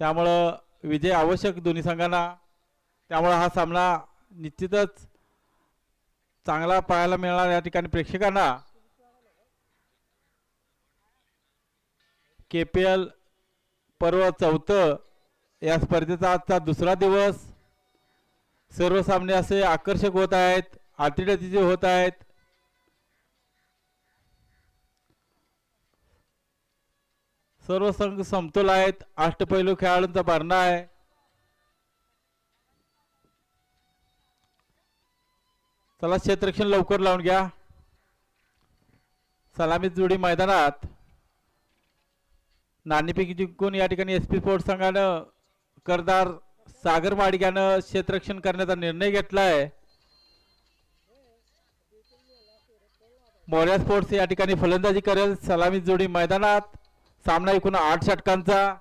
त्यामुळं विजय आवश्यक दोन्ही संघांना. त्यामुळे हा सामना निश्चितच चांगला पाहायला मिळणार या ठिकाणी प्रेक्षकांना. KPL पर्व 4 या स्पर्धेचा आजचा दुसरा दिवस. सर्व सामने असे आकर्षक होत आहेत, अतिरथीचे होत आहेत. सर्व संघ समतोल आहेत. अष्टपैलू खेळाडूंचा भरणा आहे. चला क्षेत्ररक्षण लवकर लावून घ्या. सलामी जोडी मैदानात. नाणेफेक जिंकून या ठिकाणी SP स्पोर्ट्स संघानं करदार सागर माडिक्यानं क्षेत्ररक्षण करण्याचा निर्णय घेतलाय. मोर्या स्पोर्ट्स या ठिकाणी फलंदाजी करेल. सलामी जोडी मैदानात. सामना एकूण 8 षटकांचा.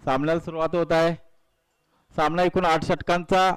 सामन्याला सुरुवात होत आहे. सामना एकूण 8 षटकांचा.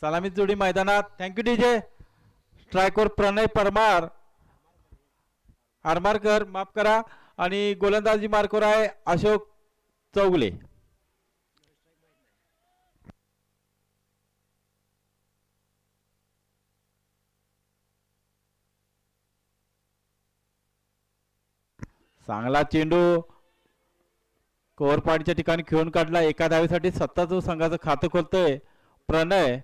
सलामी जोडी मैदानात. Thank you DJ. स्ट्रायकवर प्रणय परमार आरमारकर माफ करा. आणि गोलंदाजी मार्कवर आहे अशोक चौगले. चांगला चेंडू कव्हर पॉईंटच्या ठिकाणी खेळून काढला. एका धावेसाठी स्वतःच संघाचं खातं खोलतोय प्रणय.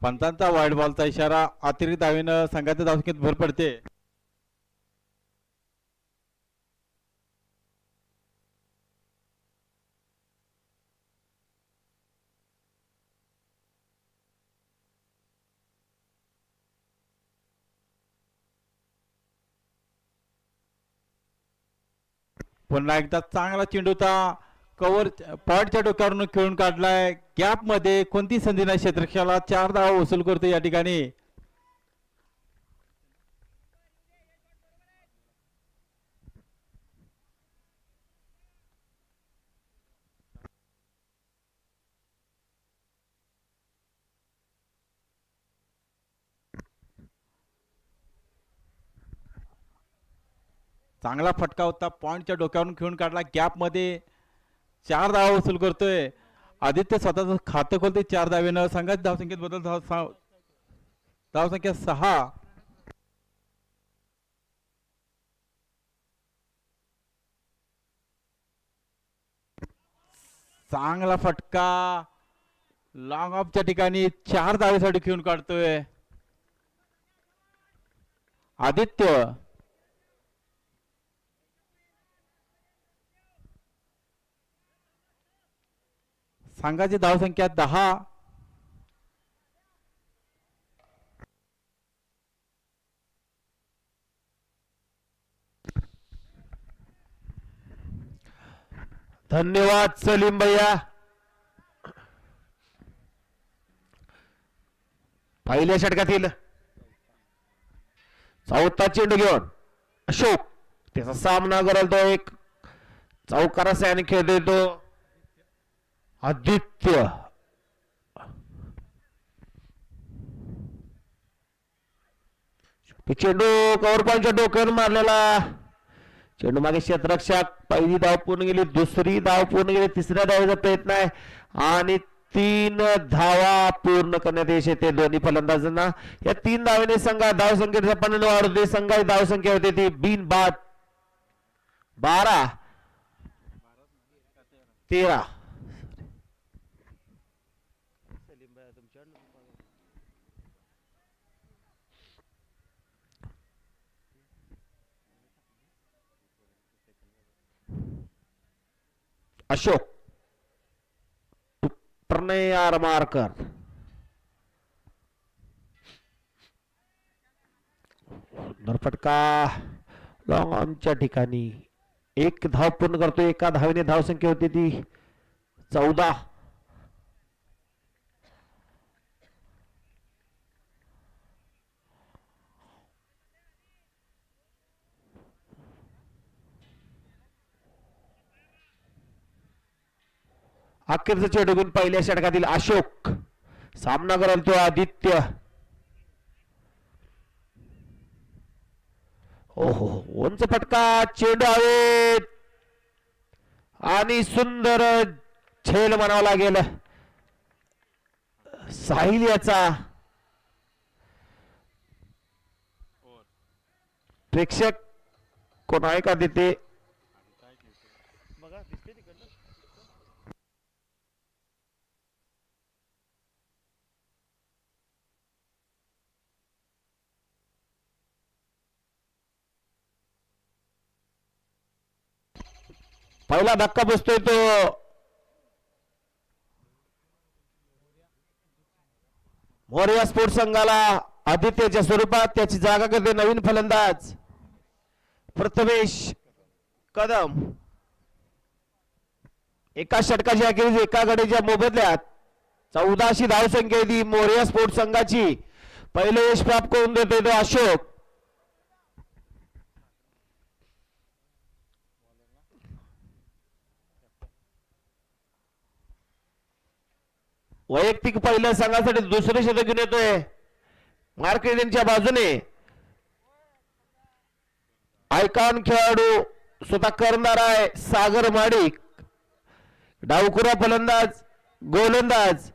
पंचांचा वाईड बॉलचा इशारा. अतिरिक्त धावेनं संघाच्या धावसंख्येत भर पडते. पुन्हा एकदा चांगला चेंडूचा कव्हर पॉईंटच्या डोक्यावरून खेळून काढलाय. गॅप मध्ये कोणती संधी नाही. क्षेत्ररक्षणाला 4 धावा वसूल करतो या ठिकाणी. चांगला फटका होता. पॉईंटच्या डोक्यावरून खेळून काढला. गॅप मध्ये 4 धावा वसूल करतोय. आदित्य स्वतःच खातं खोलते 4 धावेनं. संघाच्या धावसंख्येत बदल धावसंख्या 6. चांगला फटका लॉंग ऑफच्या ठिकाणी 4 धावेसाठी खेळून काढतोय आदित्य. संघाची धावसंख्या 10. धन्यवाद सलीम भैया. पहिल्या षटकातील चौथा चेंडू घेऊन अशोक त्याचा सामना करेल. तो एक चौकारा सॅन खेळतोय तो आदित्य. चेंडू कव्हर पॉईंटच्या डोक्यावर मारलेला चेंडू मागे क्षेत्ररक्षक. पहिली धाव पूर्ण गेली, दुसरी धाव पूर्ण गेली, तिसऱ्या धावेचा प्रयत्न आहे आणि 3 धावा पूर्ण करण्यात यश येते दोन्ही फलंदाजांना. या 3 धावेने संघा धावसंख्येचा 15 वाढवते. संघाची धावसंख्या होते ती बिनबाद 12 13. अशोक प्रणय आरमारकर सुंदर फटका लॉंग ऑनच्या ठिकाणी. 1 धाव पूर्ण करतो. एका धावेने धावसंख्या होती ती 14. अखेरचा चेंडू घेऊन पहिल्या षटकातील अशोक सामना करेल तो आदित्य. ओहो उंच फटका चेंडू हवेत आणि सुंदर झेल म्हणावं लागेल साहिल याचा. प्रेक्षक कोण आहे का तिथे? पहिला धक्का बसतोय तो मोरया स्पोर्ट्स संघाला आदित्यच्या स्वरूपात. त्याची जागा करते नवीन फलंदाज प्रथमेश कदम. एका षटकाच्या अखेरीस एका गडीच्या मोबदल्यात 14शी धावसंख्या ती मोरया स्पोर्ट्स संघाची. पहिलं यश प्राप्त करून देतोय तो अशोक. वैयक्तिक पहिल्या संघासाठी दुसरे शतक घेऊन येतोय मार्केटिंगच्या बाजूने. आयकॉन खेळाडू स्वतः करणार आहे सागर माडिक. डावखुरा फलंदाज गोलंदाज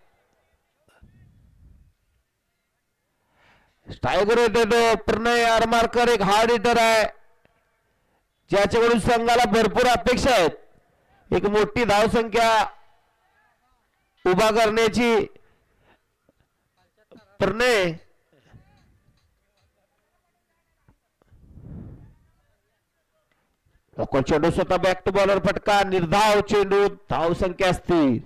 स्ट्रायकर येतोय तो प्रणय आरमारकर. एक हार्ड हिटर आहे ज्याच्याकडून संघाला भरपूर अपेक्षा आहेत. एक मोठी धावसंख्या उभा करण्याची. प्रणय चेंडू स्वतः बॅक टू बॉलर फटका निर्धाव चेंडू धावसंख्या असतील.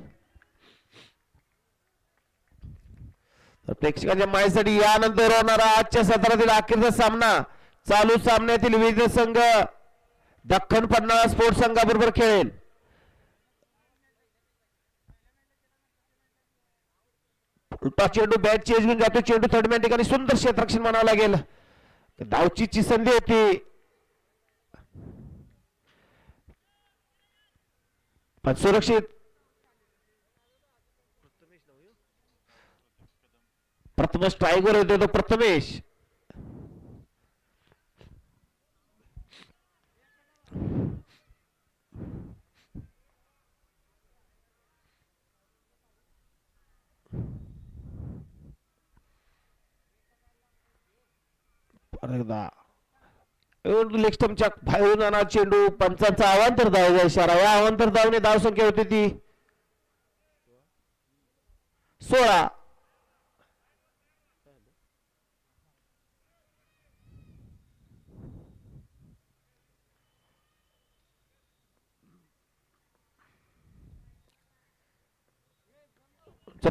प्रेक्षकांच्या माहितीसाठी यानंतर होणारा आजच्या सत्रातील अखेरचा सामना चालू सामन्यातील विजेते संघ दख्खन पन्हाळा स्पोर्ट्स संघाबरोबर खेळेल. उलटा चेंडू बॅट चेंज घेऊन जातो. चेंडू थर्ड मॅन ठिकाणी सुंदर क्षेत्ररक्षण म्हणावं लागेल. धावचीची संधी होती पण सुरक्षित. प्रथमेश स्ट्रायकर होते तो प्रथमेश. एकदा लेक्स्टमच्या बाहेरून जाणार चेंडू, पंचांचा अवांतर धावाचा इशारा. या अवांतर धावने धावसंख्या होती ती 16.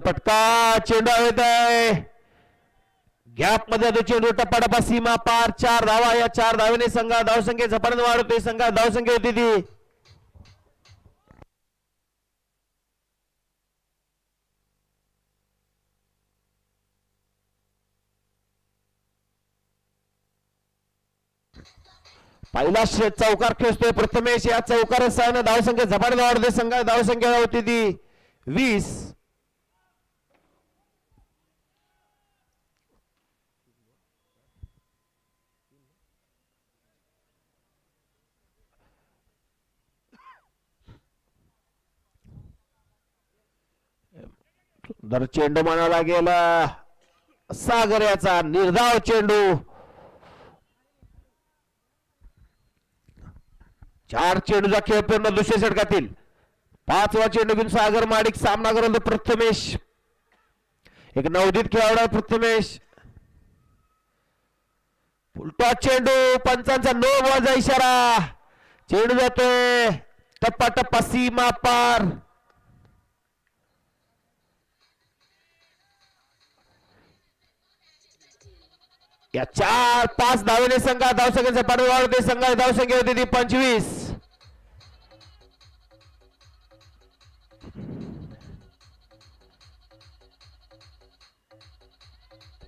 पटका चेंडू हवेत आहे, गॅप मध्ये तो चेंडू टप्पा सीमा पार. 4 धावा. या 4 धावेने संघा धावसंख्या झपाट्याने वाढवतोय. संघा धावसंख्या होती ती पहिला चौकार खेचतोय प्रथमेश. या चौकार सहाय्याने धावसंख्या झपाट्याने वाढवतोय. संघा धावसंख्या होती ती 20. सुंदर चेंडू म्हणाला गेला सागर याचा निर्धाव चेंडू. 4 चेंडूचा खेळ पूर्ण दुसऱ्या षटकातील 5वा चेंडू घेऊन सागर माडिक सामना करतो प्रथमेश. एक नवोदित खेळाडू आहे प्रथमेश. उलटा चेंडू, पंचांचा नो बॉलचा इशारा. चेंडू जातोय टप्पा सीमा पार. या 4-5 धावेने संघा धावसंख्येचा पाठबळ वाढवते. संघा धावसंख्या होती ती 25.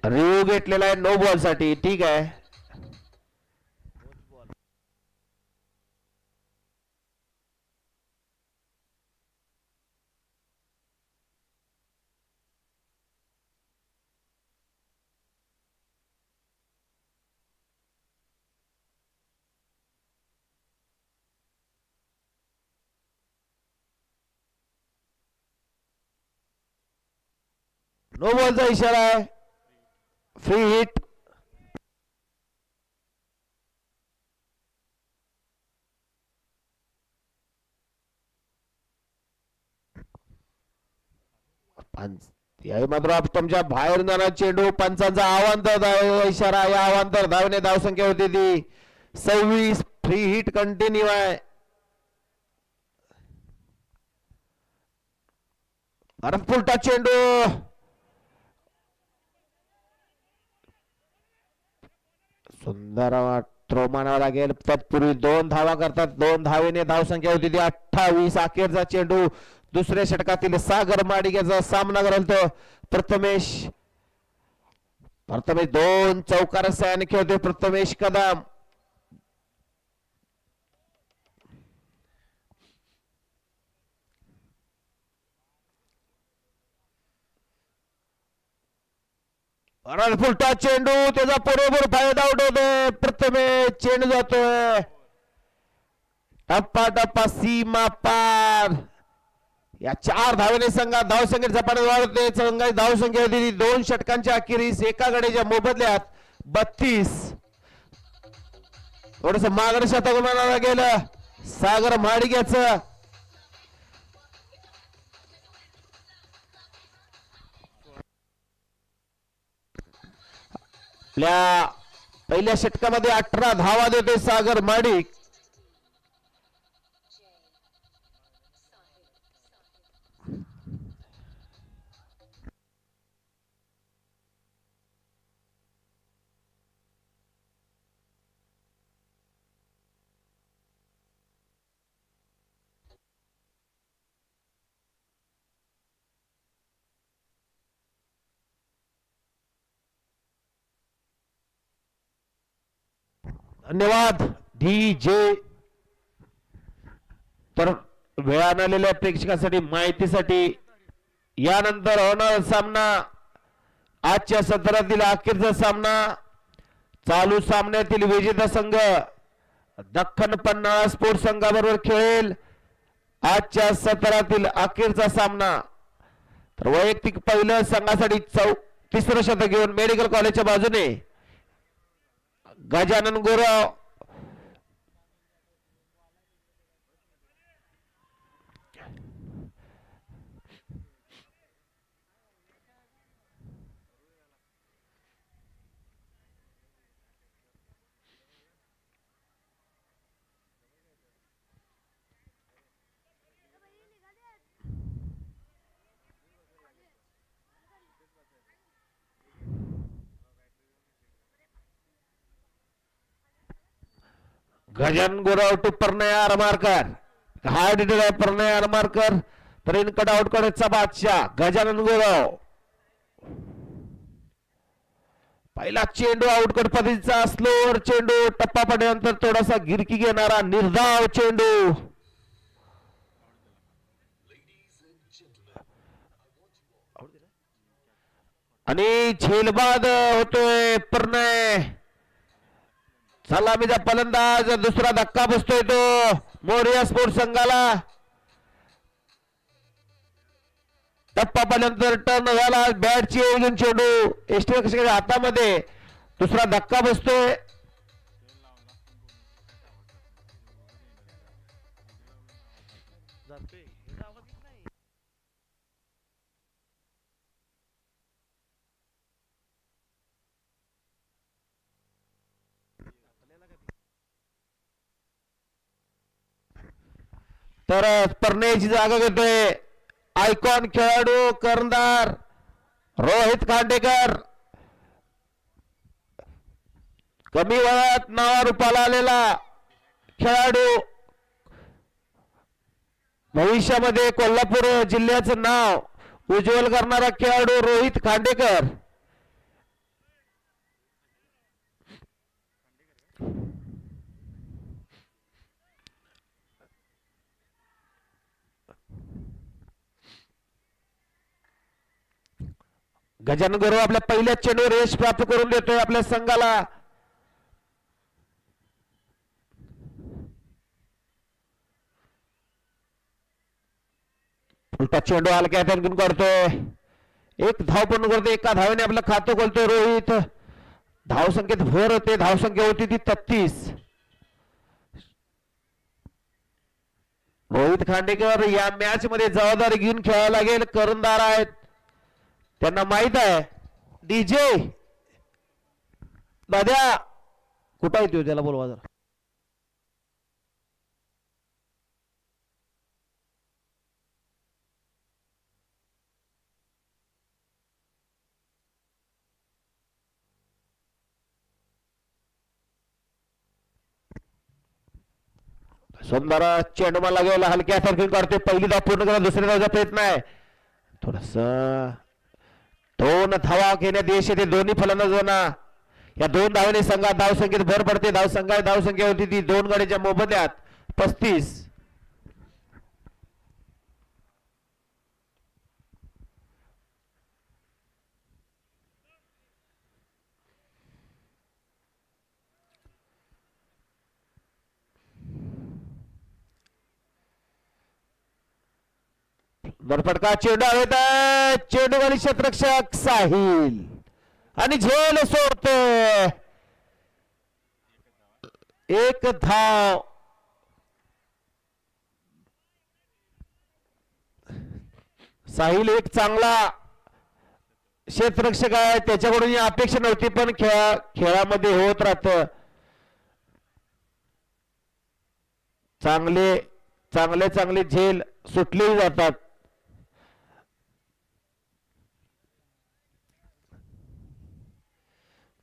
रिव्ह्यू घेतलेला आहे नो बॉल साठी. ठीक आहे. नो बॉलचा इशारा आहे. Free hit. याही मात्र तुमच्या बाहेर जाणार चेंडू, पंचांचा अवांतर इशारा. या अवांतर धावने धावसंख्या होती ती 26. फ्री हिट कंटिन्यू आहे. परत पुलटा चेंडू. सुंदर थ्रो मानावा लागेल. तत्पूर्वी 2 धावा करतात. 2 धावेने धावसंख्या होती ती 28. अखेरचा चेंडू दुसऱ्या षटकातील सागर माडिक याचा सामना करेल तो प्रथमेश. 2 चौकार सहाय्याने खेळतोय प्रथमेश कदम. फुलटा चेंडू, त्याचा बरोबर फायदा उठवतोय प्रथमेश. चेंडू जातोय टप्पा सीमा पार. या 4 धावेने संघात धावसंख्येत झपाट्याने वाढते. संघाची धावसंख्या होती 2 षटकांच्या अखेरीस एका गडीच्या मोबदल्यात 32. थोडस मागणं शतक म्हणायला गेलं सागर माडिक याचं. आपल्या पहिल्या षटकामध्ये 18 धावा देतोय सागर माडिक. धन्यवाद DJ. तर वेळानं आलेल्या प्रेक्षकांसाठी माहितीसाठी यानंतर होणार सामना आजच्या सत्रातील अखेरचा सामना. चालू सामन्यातील विजेता संघ दख्खन पन्हाळा स्पोर्ट्स संघाबरोबर खेळेल आजच्या सत्रातील अखेरचा सामना. तर वैयक्तिक पहिलं संघासाठी 3रं शतक घेऊन मेडिकल कॉलेजच्या बाजूने गजानन गुरव गजानन गुरव टू प्रणय आरमारकर हार्ड प्रणय आरमारकर तर इनकट आउट कडेचा बादशाह गजानन गुरव पहिला चेंडू आउटकट पद्धतीचा स्लोअर चेंडू टप्पा पडल्यानंतर थोडासा गिरकी घेणारा निर्धाव चेंडू आणि झेलबाद होतोय प्रणय सलामीचा फलंदाज दुसरा धक्का बसतोय तो मोरिया स्पोर्ट संघाला टप्पा पडल्यानंतर टर्न झाला बॅटची घेऊन चेंडू एसटी हातामध्ये दुसरा धक्का बसतोय तर स्पर्धेची जागा घेतोय आयकॉन खेळाडू कर्णधार रोहित खांडेकर कमी वयात नावारूपाला आलेला खेळाडू भविष्यामध्ये कोल्हापूर जिल्ह्याचं नाव उज्ज्वल करणारा खेळाडू रोहित खांडेकर गजानन गुरव आपल्या पहिल्या चेंडूवर यश प्राप्त करून देतोय आपल्या संघाला उलटा चेंडू हलक्या हाताने करतोय एक धाव पूर्ण करतोय एका धावेने आपलं खातं खोलतोय रोहित धाव संख्येत भर होते धाव संख्या होती ती 33 रोहित खांडेकर या मॅच मध्ये जबाबदारी घेऊन खेळायला लागेल कर्णधार आहेत त्यांना माहित आहे डीजे दाद्या कुठं येतो त्याला बोलवा जरा सुंदर चेंडू मला लागेल हलक्या हाताने काढतोय पहिली धाव पूर्ण करा दुसऱ्या धावचा प्रयत्न आहे थोडस दोन धावा घेण्यात यश येते दोन्ही फलंदाजांना या दोन धावांनी संघात धावसंख्येत भर पडते धावसंख्या होती ती दोन गड्याच्या मोबदल्यात 35 बरफटका चेंडू हवेत चेंडू वाली क्षेत्ररक्षक साहिल आणि झेल सोडतोय एक धाव साहिल एक चांगला क्षेत्ररक्षक आहे त्याच्याकडून अपेक्षा नव्हती पण खेळामध्ये होत राहत चांगले झेल सुटले जातात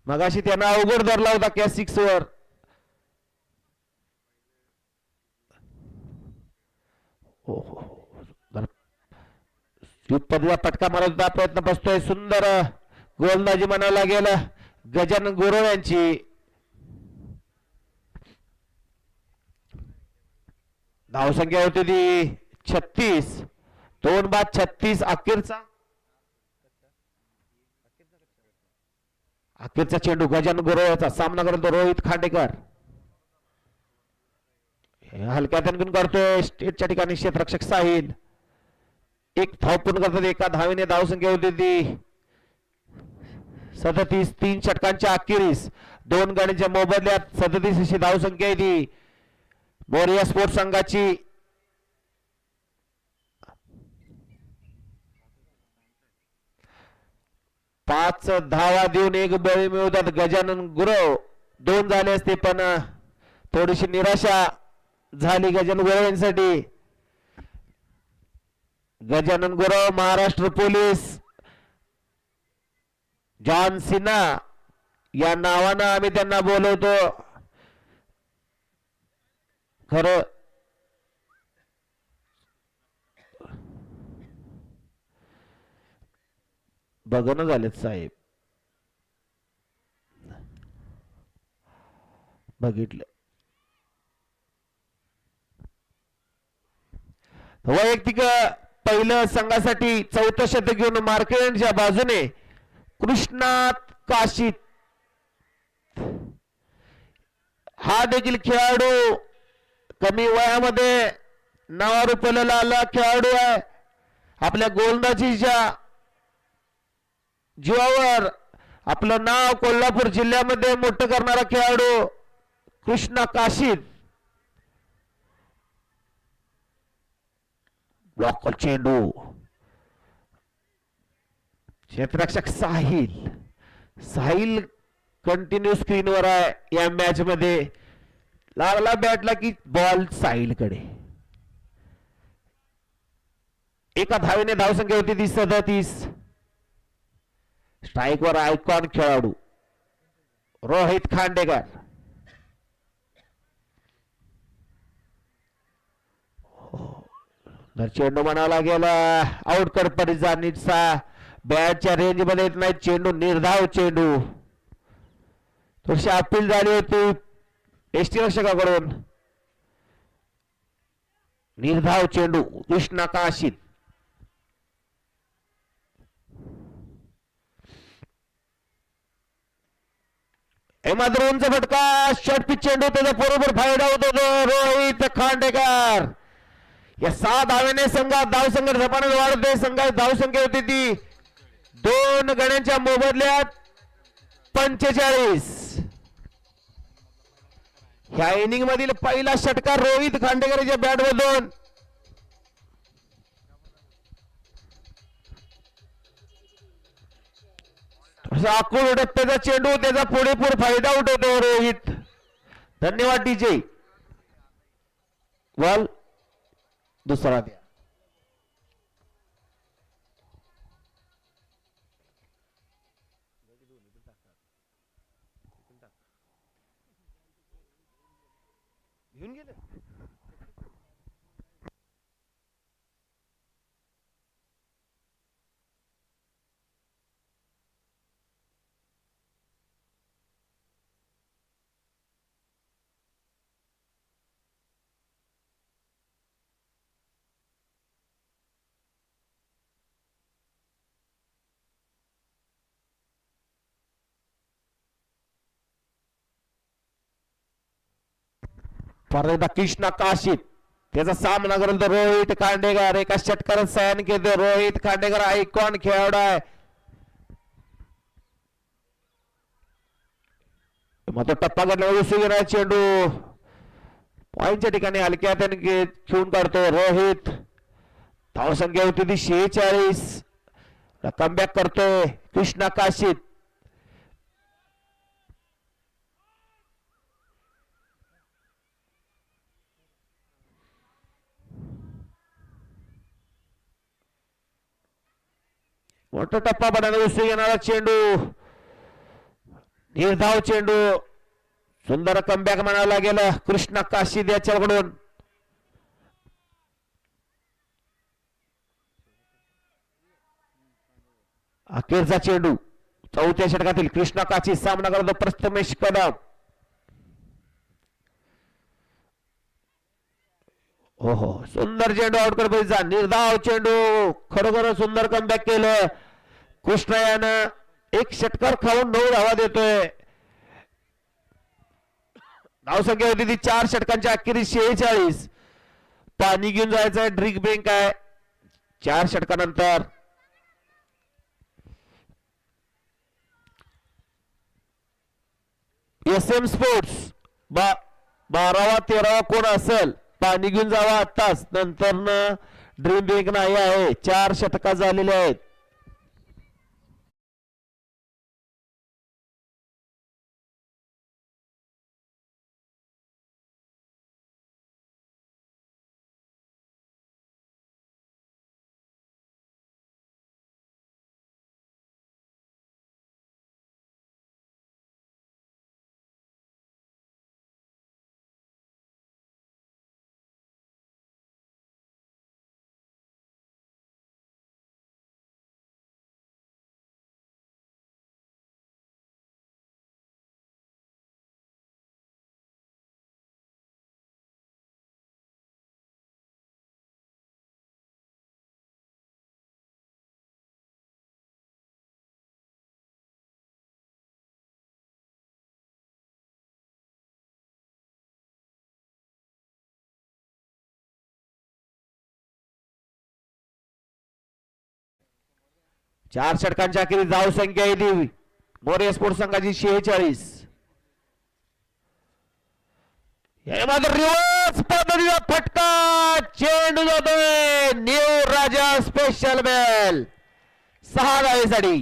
मगाशी त्यांना अवघड धरला होता त्या 6 वर पदवीला पटका मारण्याचा प्रयत्न बसतोय सुंदर गोलंदाजी म्हणावं लागेल गजानन गुरव यांची धावसंख्या होती ती 36 2 बाद 36 अखेरचा चेंडू गजानन गुरवचा सामना करतो रोहित खांडेकर हलक्या हाताने करतोय स्टेटच्या ठिकाणी क्षेत्ररक्षक साहिल एक धाव पूर्ण करतात एका धावेने धावसंख्या होती ती 37 3 षटकांच्या अखेरीस 2 गड्यांच्या मोबदल्यात 37 अशी धावसंख्या आहे ती मोरिया स्पोर्ट्स संघाची. पाच धावा देऊन एक बळी मिळवतात गजानन गुरव. 2 झाले असते पण थोडीशी निराशा झाली गजानन गुरव यांसाठी. गजानन गुरव महाराष्ट्र पोलीस जॉन सिन्हा या नावानं आम्ही त्यांना बोलवतो. खरं बघणं झालेत साहेब. बघितलं वैयक्तिक पहिलं संघासाठी 4थं शतक घेऊन मार्केटच्या बाजूने कृष्णात काशीत. हा देखील खेळाडू कमी वयामध्ये नावारूपाला आला खेळाडू आहे. आपल्या गोलंदाजीच्या जीवावर आपलं नाव कोल्हापूर जिल्ह्यामध्ये मोठं करणारा खेळाडू कृष्णा काशीत. ब्लॉक चेंडू क्षेत्ररक्षक साहिल कंटिन्यू स्क्रीनवर आहे या मॅच मध्ये. लागला बॅटला की बॉल साहिलकडे. एका धावेने धावसंख्या होती ती 37. स्ट्राईकवर आयकॉन खेळाडू रोहित खांडेकर. चेंडू म्हणाला गेला आउट कर परिचा नीटसा बॅटच्या रेंज मध्ये येत नाही चेंडू. निर्धाव चेंडू. थोडीशी अपील झाली होती एसटी रक्षकाकडून. निर्धाव चेंडू कृष्णा काशीत. मात्र उंच फटका शॉर्ट पिच चेंडू त्याचा बरोबर फायदा होतो रोहित खांडेकर. या 6 धावेने संघात धावसंख्या झपाट्याने वाढते. संघात धावसंख्या होती ती 2 गड्यांच्या मोबदल्यात 45. ह्या इनिंग मधील पहिला षटकार रोहित खांडेकरच्या बॅट मधून. आखूड उडत त्याचा चेंडू त्याचा पुरेपूर फायदा उठवतो रोहित. धन्यवाद डीजे. बॉल दुसरा द्या. घेऊन गेले परदा कृष्णा काशीत. त्याचा सामना करेल तर रोहित खांडेकर. एका षटकारात सहाय्य केले रोहित खांडेकर आयकॉन खेळाडू आहे. मग तो टप्पा काढला चेंडू पॉईंटच्या ठिकाणी हलक्या त्याने खेळून काढतो रोहित. धावसंख्या होती ती 46. कमबॅक करतोय कृष्णा काशीत. मोठा टप्पा बनायला उसळी येणारा चेंडू निर्धाव चेंडू. सुंदर कमबॅक म्हणायला गेलं कृष्णा काशीद याच्याकडून. अखेरचा चेंडू 4थ्या षटकातील कृष्णा काशीद सामना करतो प्रथमेश कदम. ओहो सुंदर चेंडू आउट कर निर्धाव चेंडू. खरोखर सुंदर कमबॅक केलं कृष्णा यानं. एक षटकार खाऊन 9 धावा देतोय. धावसंख्या होती ती 4 षटकांच्या अखेरीस 46. पाणी घेऊन जायचंय ड्रिंक ब्रेक आहे 4 षटकानंतर. एस एम स्पोर्ट्स 12वा 13वा कोण असेल पाणी घेऊन जावा आताच, नंतर ड्रीम बँक नाही आहे. 4 षटका झालेल्या आहेत. चार षटकांच्या अखेरीस धाव संख्या आहे ती मोरे स्पोर्ट्स संघाची 46. रिव्हर्स पद्धतीचा फटका, चेंडू जातोय न्यू राजा स्पेशल बेल 6 धावेसाठी.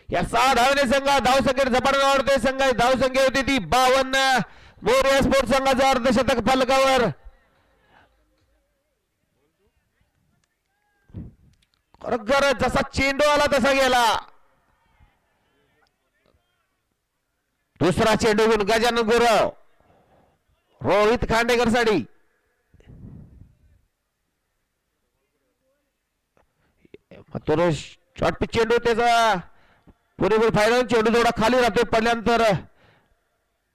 या 6 धावेने संघ धाव संख्येत झपाट्याने वाढतोय. संघाची धाव संख्या होती ती 52. मोरे स्पोर्ट्स संघाचा अर्धशतक फलकावर. खरोखर जसा चेंडू आला तसा गेला. दुसरा चेंडू घेऊन गजानन गुरव रोहित खांडेकर साठी. शॉर्ट पिच चेंडू त्याचा पुरेपूर फायदा. चेंडू थोडा खाली राहतोय पडल्यानंतर,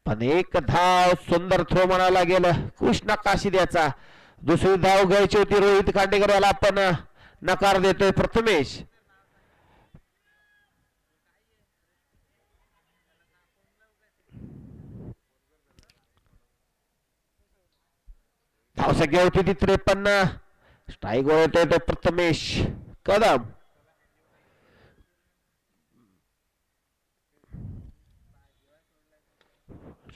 पण एक धाव सुंदर थ्रो म्हणायला गेलं कृष्णा काशिद्याचा. दुसरी धाव घ्यायची होती रोहित खांडेकर याला आपण नकार देतोय प्रथमेश. धाव संख्या होती ती 53. स्ट्राईक वर येतोय तो प्रथमेश कदम.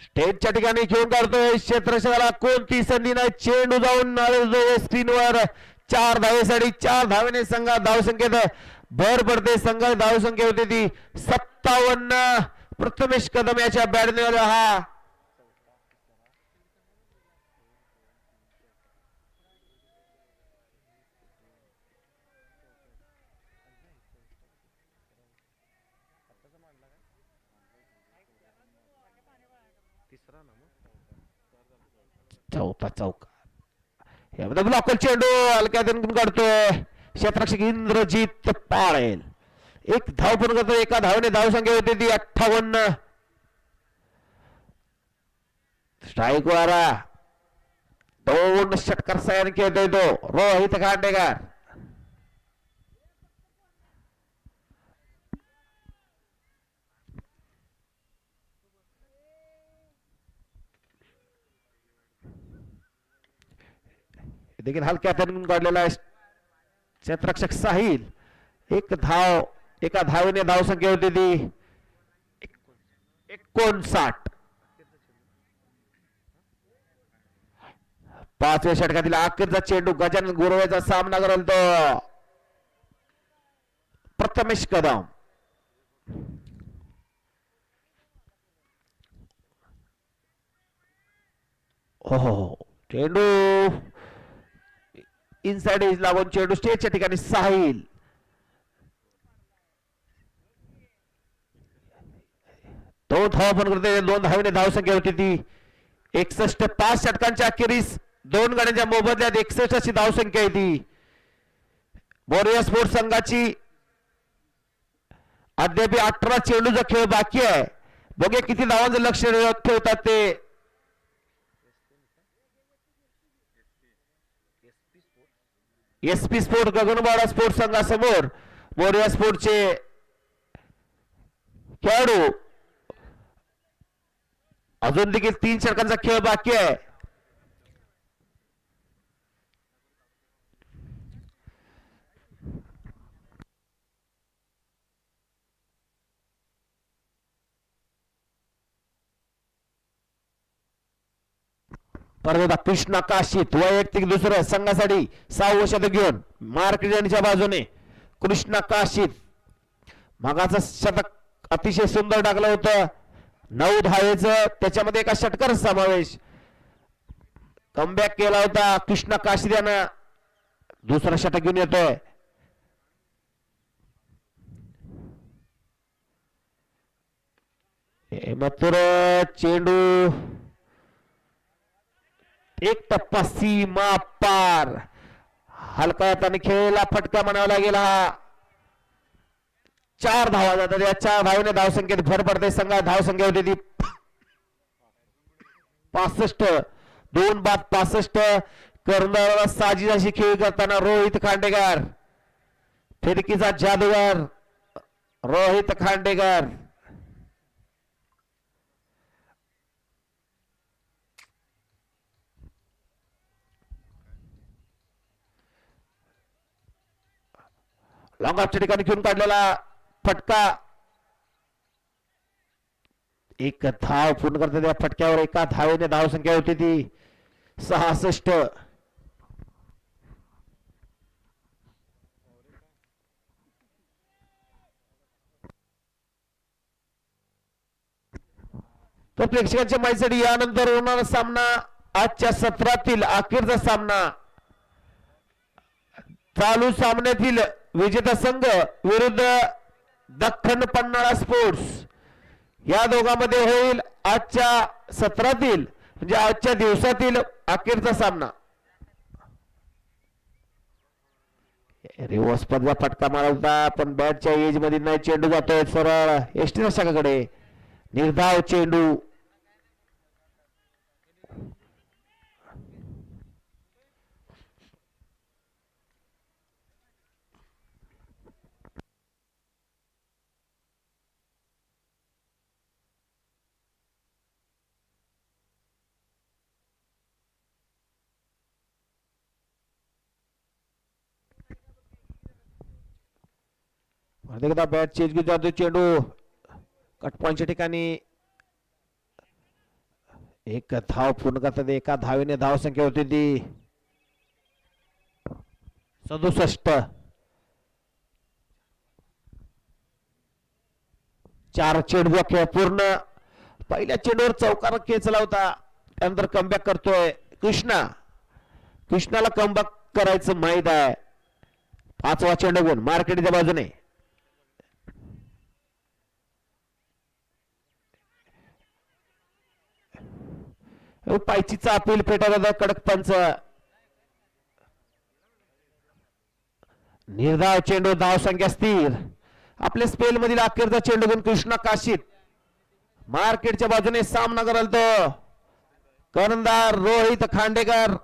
स्टेजच्या ठिकाणी घेऊन काढतोय क्षेत्ररक्षकाला कोणती संधी नाही. चेंडू जाऊन स्क्रीनवर 4 धावेसाठी. 4 धावेने संघात धावसंख्येत भर पडते. संघात धावसंख्या होती ती 57. प्रथमेश कदम याच्या बॅटने हा चौथा चौका. यामध्ये ब्लॉकर चेंडू हलक्यातून काढतोय क्षेत्ररक्षक इंद्रजित पाळेल. एक धाव पूर्ण करतो. एका धावने धाव संख्या होती ती 58. स्ट्राईक वारा 2 षटकार सहाय्याने खेळतोय तो रोहित खांडेकर. देखील हलक्या हाताने काढलेला आहे क्षेत्ररक्षक साहिल. एक धाव, एका धावेने धाव संख्या होती ती 59. 5व्या षटकातील अखेरचा चेंडू गजानन गुरवेचा सामना करेल तो प्रथमेश कदम. हो चेंडू इनसाइड एज लागून चेंडू स्टेजच्या ठिकाणी साहिल. तो धाव पण करते. 2 धावेने धाव संख्या होती ती 61. 5 षटकांच्या अखेरीस 2 गड्यांच्या मोबदल्यात 61 अशी धाव संख्या आहे ती मोरिया स्पोर्ट्स संघाची. अद्याप 18 चेंडूचा खेळ बाकी आहे. बघे किती धावांचं लक्ष ठेवतात ते. एसपी स्पोर्ट गगनबावडा स्पोर्ट्स संघासमोर मोरिया स्पोर्टचे खेळाडू. अजून देखील 3 षटकांचा खेळ बाकी आहे. परत एकदा कृष्णा काशीत वैयक्तिक दुसरं संघासाठी 6वं शतक घेऊन मार्केटच्या बाजूने कृष्णा काशीत मगाचं शतक अतिशय सुंदर टाकलं होतं 9 धावेचं त्याच्यामध्ये एका षटकार समावेश कमबॅक केला होता कृष्णा काशीत यानं दुसरा षटक घेऊन येतोय मात्र चेंडू एक टप्पा सीमा पार हलका हाताने खेळलेला फटका म्हणावा लागेल हा 4 धावा जातात या 4 धावेने धावसंख्येत भर पडते संघात धावसंख्या होती ती 65 2 बाद 65 कर्णधाराला साजिदाशी खेळ करताना रोहित खांडेकर फिरकीचा जादूगार रोहित खांडेकर लॉंग ऑफच्या ठिकाणी घेऊन काढलेला फटका एक धाव पूर्ण करतात या फटक्यावर एका धावेने धावसंख्या होती ती 66 तो प्रेक्षकांच्या माहितीसाठी यानंतर होणारा सामना आजच्या सत्रातील अखेरचा सामना चालू सामन्यातील विजेता संघ विरुद्ध दख्खन पन्हाळा स्पोर्ट्स या दोघांमध्ये होईल आजच्या सत्रातील म्हणजे आजच्या दिवसातील अखेरचा सामना रिव्हर्स पदवा फटका मारला होता पण बॅटच्या एज मध्ये नाही चेंडू जातोय सरळ एसटी रक्षकाकडे निर्धाव चेंडू एकदा बॅट चेंज घेऊन जातो चेंडू कट पॉइंटच्या ठिकाणी एक धाव पूर्ण करतात एका धावेने धाव संख्या होती ती 67 4 चेंडू खेळ पूर्ण पहिल्या चेंडूवर चौकार खेचला होता त्यानंतर कमबॅक करतोय कृष्णाला कमबॅक करायचं माहित आहे 5वा चेंडू घेऊन मार्केटच्या बाजूने पायचीचा अपील फेटाळला कडक पंच निर्धाव चेंडू धाव संख्या स्थिर आपल्या स्पेल मधील अखेरचा चेंडू घेऊन कृष्णा काशीत मार्केटच्या बाजूने सामना कराल तो कर्णधार रोहित खांडेकर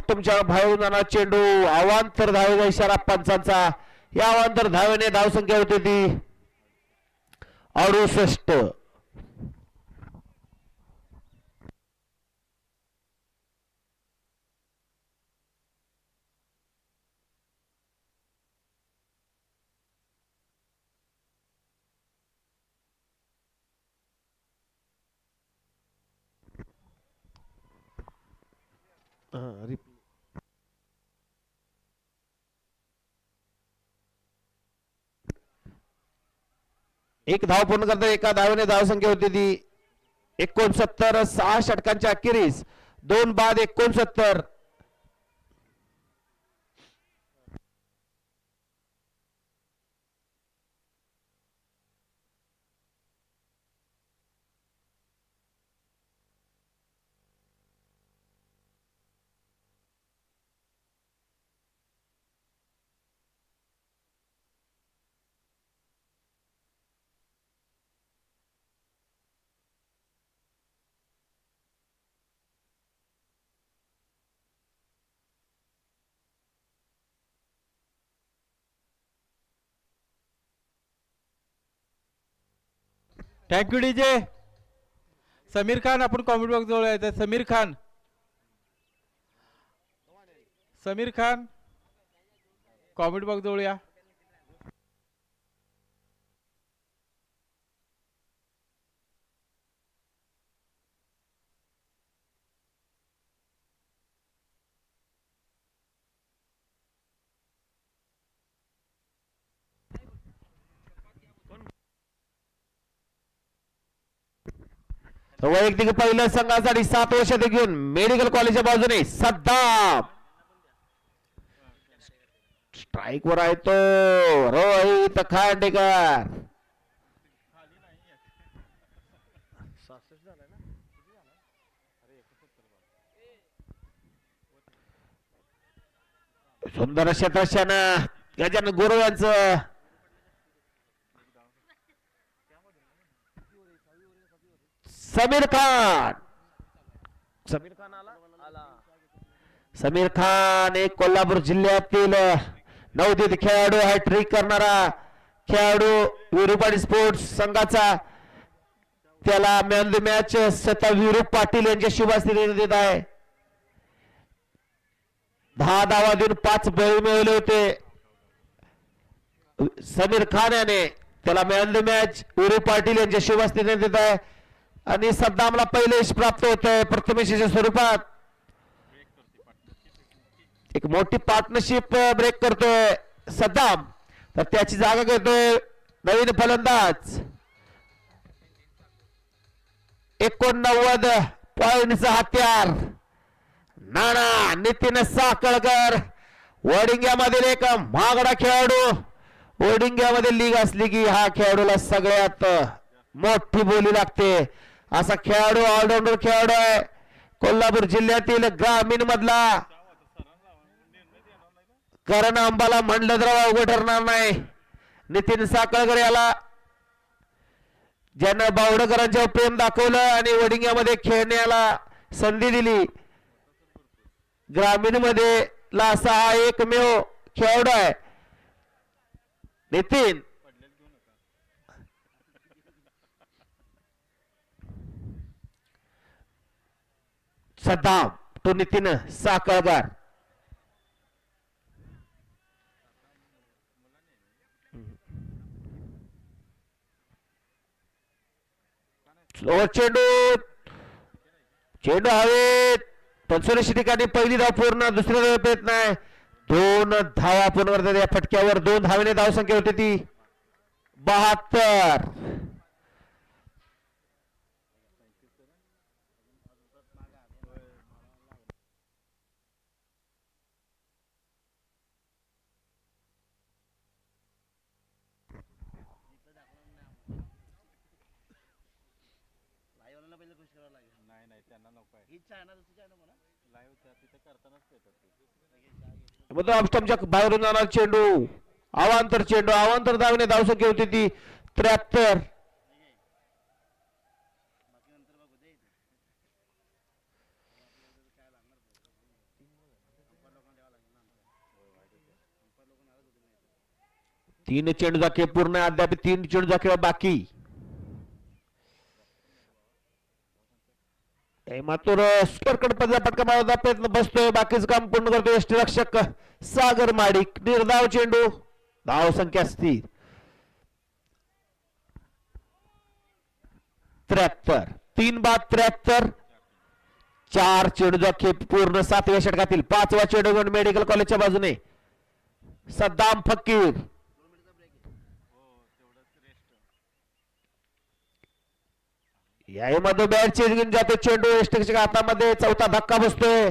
तुमच्या बाहेरून जाणार चेंडू अवांतर धावेचा इशारा पंचांचा या अवांतर धावेने धावसंख्या होती ती 68 एक धाव पूर्ण करता एका धावेने धावसंख्या होती ती 69 6 षटकांच्या अखेरीस 2 बाद 69 थँक्यू डीजे समीर खान आपण कॉमेंट बॉक्स जवळ आहे समीर खान समीर खान कॉमेडी बॉक्स जवळ या. वैयक्तिक पहिल्या संघासाठी 7 वर्षात घेऊन मेडिकल कॉलेजच्या बाजूने सद्दाम स्ट्राईक वर आहे तो रोहित खांडेकर. सुंदर क्षेत्रक्षण गजानन गुरु यांचं. समीर खान समीर खान एक कोल्हापूर जिल्ह्यातील नवोदित खेळाडू हॅट्रिक करणारा खेळाडू विरुपाडी स्पोर्ट्स संघाचा. त्याला मॅन द मॅच स्वतः विरूप पाटील यांच्या शुभ हस्ते देत आहे. 10 धावा देऊन 5 बळी मिळवले होते समीर खान याने. त्याला मॅन द मॅच विरूप पाटील यांच्या शुभ हस्ते देत आहे. आणि सद्दामला पहिले यश प्राप्त होत आहे प्रथमेशच्या स्वरूपात. एक मोठी पार्टनरशिप ब्रेक करतोय सद्दाम. तर त्याची जागा घेतोय नवीन फलंदाज. 89 पॉइंटचा हत्यार नाना नितीन साखळकर. वडिंग्यामधील एक महागडा खेळाडू. वडिंग्यामध्ये लीग असली की हा खेळाडूला सगळ्यात मोठी बोली लागते. असा खेळाडू ऑलराऊंडर खेळाडू आहे. कोल्हापूर जिल्ह्यातील ग्रामीण मधला. कारण अंबाला म्हणलं तर अवघड ठरणार नाही. नितीन साखळकर याला ज्यानं बावडकरांच्या प्रेम दाखवलं आणि वडिंग्यामध्ये खेळण्याला संधी दिली. ग्रामीण मध्ये ला असा हा एकमेव खेळाडू आहे नितीन. सद्दाम तो नितीन साखळकर. चेंडू चेंडू हवेत पण सुरक्षित ठिकाणी पहिली धाव पूर्ण. दुसऱ्या धाव प्रयत्न आहे. 2 धावा पूर्ण करतात या फटक्यावर. 2 धावेने धावसंख्या होती ती 72. स्टंपच्या बाहेरून जाणार चेंडू. अवांतर चेंडू. अवांतर धावेने धावसंख्या होती ती 73. तीन चेंडूचा खेळ पूर्ण. अद्याप 3 चेंडूचा खेळ बाकी. मातूर स्कोरकडे पटका मारण्याचा प्रयत्न बसतोय. बाकीचं काम पूर्ण करतोय यष्टीरक्षक सागर माडिक. निर्धाव चेंडू. धाव संख्या स्थिर 73. 3 बाद 73. 4 चेंडूचा खेळ पूर्ण. 7व्या षटकातील 5वा चेंडू घेऊन मेडिकल कॉलेजच्या बाजूने सद्दाम फकीर. यामध्ये बॅट चेंज घेऊन जातो चेंडू. यष्टीरक्षक हातामध्ये. चौथा धक्का बसतोय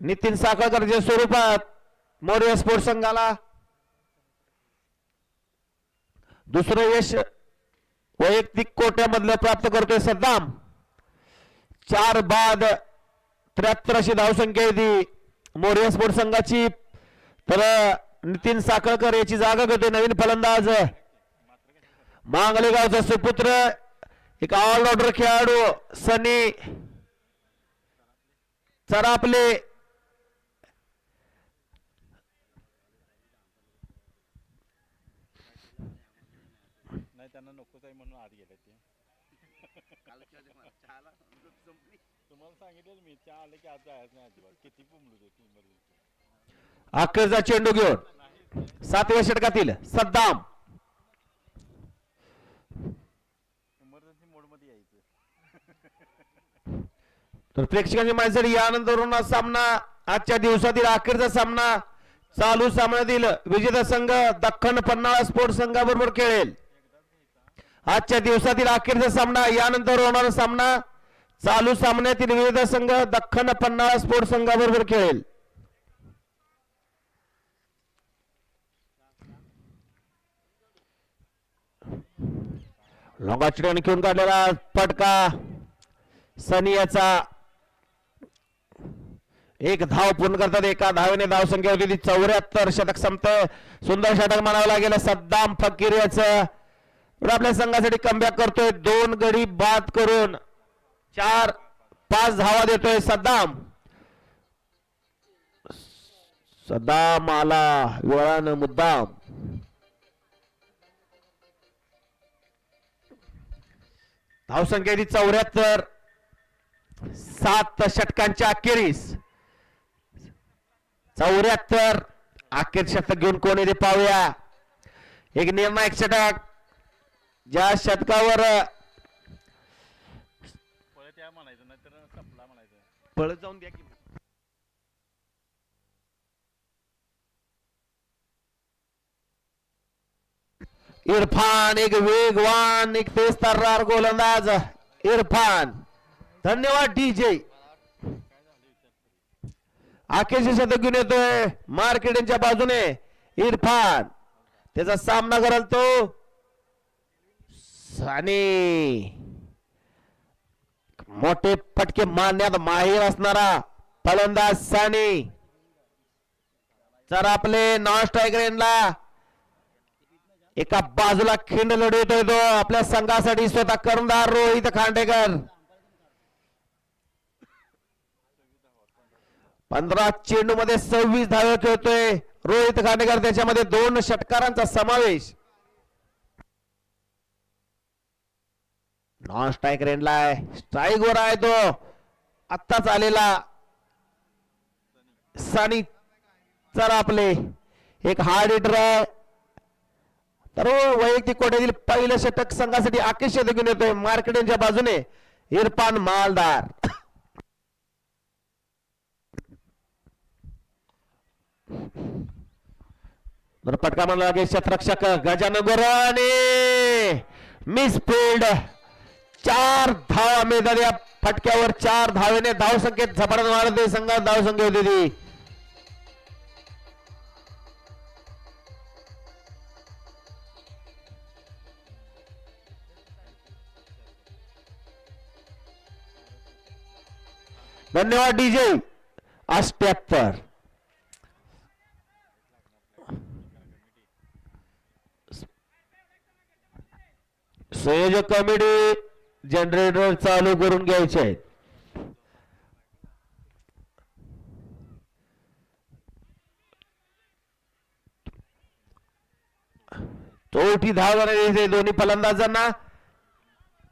नितीन साखळकरच्या स्वरूपात मोरिया स्पोर्ट्स संघाला. दुसरं यश वैयक्तिक कोट्यामधलं प्राप्त करतोय सद्दाम. 4 बाद 73 अशी धावसंख्या आहे ती मोरिया स्पोर्ट्स संघाची. तर नितीन साखळकर याची जागा घेतोय नवीन फलंदाज मांगलेगावचा सुपुत्र. एक ऑलराऊंडर खेळाडू सनी चरापले. नाही त्यांना नकोच आहे म्हणून आत गेले ते. अखेरचा चेंडू घेऊन 7व्या षटकातील सद्दाम. तर प्रेक्षकांची माहिती यानंतर सामना आजच्या दिवसातील अखेरचा सामना चालू सामन्यातील विजेता संघ दख्खन पन्हाळा स्पोर्ट्स संघाबरोबर खेळेल. आजच्या दिवसातील अखेरचा सामना यानंतर होणारा सामना चालू सामन्यातील विजेता संघ दख्खन पन्हाळा स्पोर्ट्स संघाबरोबर खेळेल. लॉंगा चिडण घेऊन काढलेला फटका सनियाचा. एक धाव पूर्ण करतात. एका धावेने धाव संख्या होती 74. षटक संपत. सुंदर षटक म्हणावं लागेल सद्दाम फकीर याचं. आपल्या संघासाठी कमबॅक करतोय. 2 गडी बाद करून 4-5 धावा देतोय सद्दाम. सद्दाम आला वेळानं मुद्दाम. धावसंख्या 74. 7 षटकांच्या अखेरीस 74. अखेर षटक घेऊन कोण येते पाहूया. एक निर्णायक षटक ज्या षटकावर पळत जाऊन द्या की इरफान. एक वेगवान एक तेज तर्रार गोलंदाज इरफान. धन्यवाद डीजे. अखेरचे शतक घेऊन येतोय मार्केटिंगच्या बाजूने इरफान. त्याचा सामना कराल तो आणि मोठे फटके मारण्यात माहीर असणारा फलंदाज सानी. तर आपले नॉन स्ट्रायकर यांना एका बाजूला खिंड लढवतोय तो आपल्या संघासाठी स्वतः कर्णधार रोहित खांडेकर. 15 चेंडू मध्ये 26 धावे खेळतोय रोहित खांडेकर. त्याच्यामध्ये 2 षटकारांचा समावेश. नॉन स्ट्रायकर एंडला स्ट्राईक वर आहे तो आत्ताच आलेला सानी. तर आपले एक हार्ड हिटर आहे. तर वैयक्तिक कोट्यातील पहिलं षटक संघासाठी अखेर षटक घेऊन येतोय मार्केटिंगच्या बाजूने इरफान मालदार. फटका म्हणला की क्षेत्ररक्षक गजानन गोराने मिस फील्ड. 4 धावा मिळतात या फटक्यावर. 4 धावेने धाव संख्येत झपाट्याने वाढते संघात धाव संख्या होती ती. धन्यवाद डीजे. 78. संयोजक कमिटी जनरेटर चालू करून घ्यायचे आहेत. चौथी धाव झाली दोन्ही फलंदाजांना.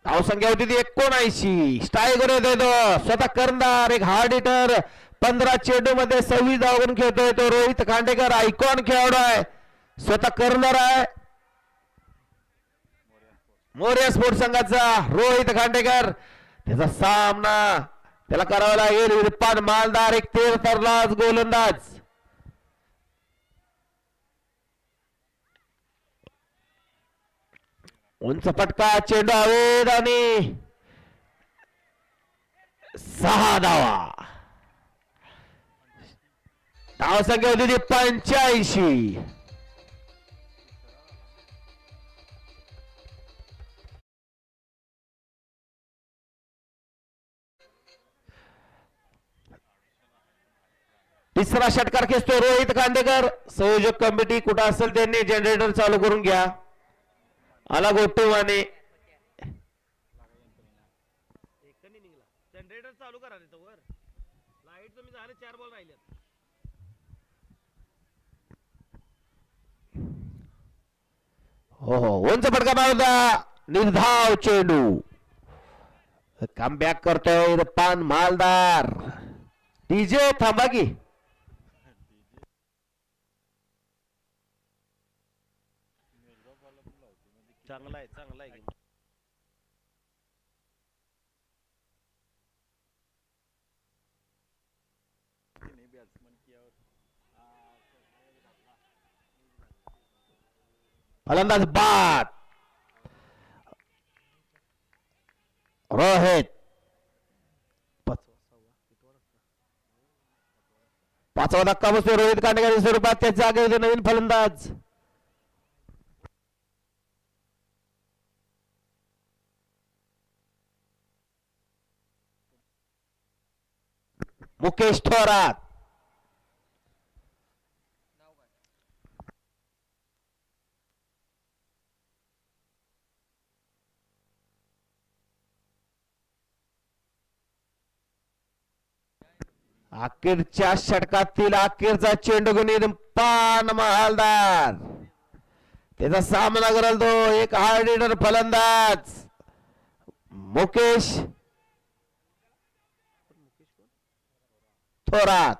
धावसंख्या होती ती 79. स्ट्राईक वर येतोय तो स्वतः कर्णधार एक हार्ड हिटर. 15 चेंडू मध्ये 26 धाव करून खेळतोय तो रोहित खांडेकर. आयकॉन खेळाडू आहे स्वतः कर्णधार आहे मोरया स्पोर्ट्स संघाचा रोहित खांडेकर. त्याचा सामना त्याला करावा लागेल इरफान मालदार. एक तेज तर्रार गोलंदाज. उंच फटका चेंडू हवेत आणि 6 धावा. धावसंख्या होती 85. तिसरा षटकार खेचतो रोहित खांडेकर. संयोजक कमिटी कुठं असेल त्यांनी जनरेटर चालू करून घ्या. आला गोटूवाने जनरेटर चालू करा. वर लाईट तुम्ही झाले 4 बॉल राहिले. हो उंच फटका मारला निर्धाव चेंडू. कम बॅक करतोय पान मालदार. डीजे थांबा की. चांगला आहे चांगला आहे. फलंदाज बाद. रोहित पाचवा धक्का बसतो रोहित कांडेकर स्वरूपात. त्याच्या जागेवर नवीन फलंदाज मुकेश थोरात. अखेरच्या षटकातील अखेरचा चेंडू घेऊन पान महालदार. त्याचा सामना करेल तो एक हार्ड हिटर फलंदाज मुकेश थोरात.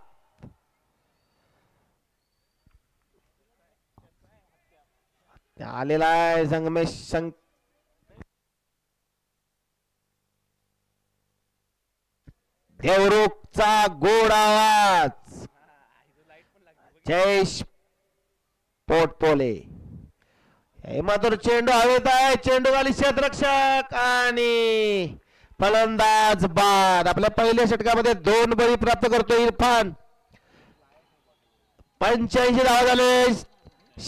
आलेला आहे संगमेश देवरुखचा गोड आवाज. जयेश पोटपोले. मधुर चेंडू हवेत आहे. चेंडू वाली क्षेत्ररक्षक आणि फलंदाज बाद. आपल्या पहिल्या षटकामध्ये 2 बळी प्राप्त करतो इरफान. 85 धावा झाले.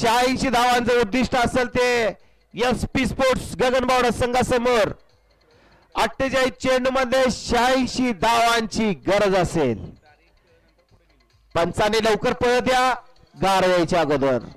86 धावांचं उद्दिष्ट असेल ते SP स्पोर्ट्स गगनबावडा संघासमोर. 48 चेंडू मध्ये 86 धावांची गरज असेल. पंचाने लवकर पळत या गार यायच्या अगोदर.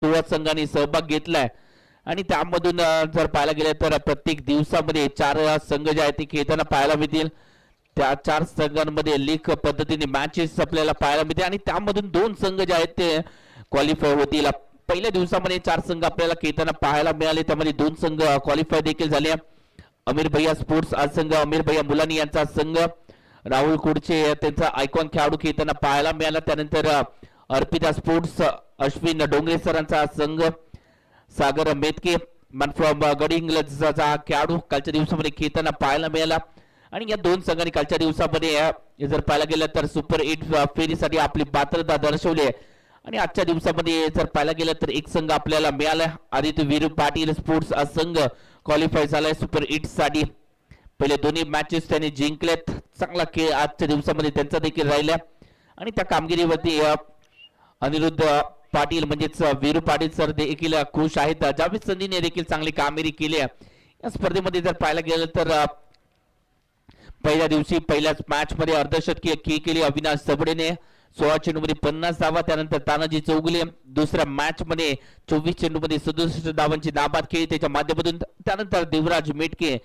16 संघांनी सहभाग घेतलाय आणि त्यामधून जर पाहायला गेलं तर प्रत्येक दिवसामध्ये 4 संघ जे आहेत ते खेळताना पाहायला मिळतील. त्या 4 संघांमध्ये लीग पद्धतीने मॅचेस आपल्याला पाहायला मिळते आणि त्यामधून 2 संघ जे आहेत ते क्वालिफाय होतील. पहिल्या दिवसामध्ये 4 संघ आपल्याला खेळताना पाहायला मिळाले, त्यामध्ये 2 संघ क्वालिफाय देखील झाले. अमीर भैया स्पोर्ट्स आज संघ, अमीर भैया मुलानी यांचा संघ, राहुल कुडचे त्यांचा आयकॉन खेळाडू खेळताना पाहायला मिळाला. त्यानंतर अर्पिता स्पोर्ट्स अश्विन डोंगरे सरांचा संघ, सागर मेतके मॅन फ्रॉम गडिंग्लजचा खेळाडू कालच्या दिवसामध्ये खेळताना पाहायला मिळाला. आणि या 2 संघांनी कालच्या दिवसामध्ये जर पाहायला गेलं तर सुपर 8 फेरीसाठी आपली पात्रता दर्शवली आहे. आणि आजच्या दिवसामध्ये जर पाहायला गेलं तर एक संघ आपल्याला मिळाला. आदित्य वीरू पाटील स्पोर्ट्स हा संघ क्वालिफाय झालाय सुपर 8 साठी. पहिले दोन्ही मॅचेस त्यांनी जिंकलेत. चांगला खेळ आजच्या दिवसामध्ये त्यांचा देखील राहिला आणि त्या कामगिरीवरती अनिरुद्ध पाटील म्हणजेच वीरू पाटील सर देखील खुश आहेत. जावेद संधीने देखील चांगली कामगिरी केली आहे या स्पर्धेमध्ये. जर पाहायला गेलं तर पहिल्या दिवशी पहिल्याच मॅच मध्ये अर्धशतकीय खेळी केली अविनाश सबडेने, 16 चेंडूमध्ये 50 धावा. त्यानंतर तानाजी चौगुले दुसऱ्या मॅच मध्ये 24 चेंडूमध्ये 67 धावांची नाबाद खेळी त्याच्या माध्यमातून. त्यानंतर देवराज मेटके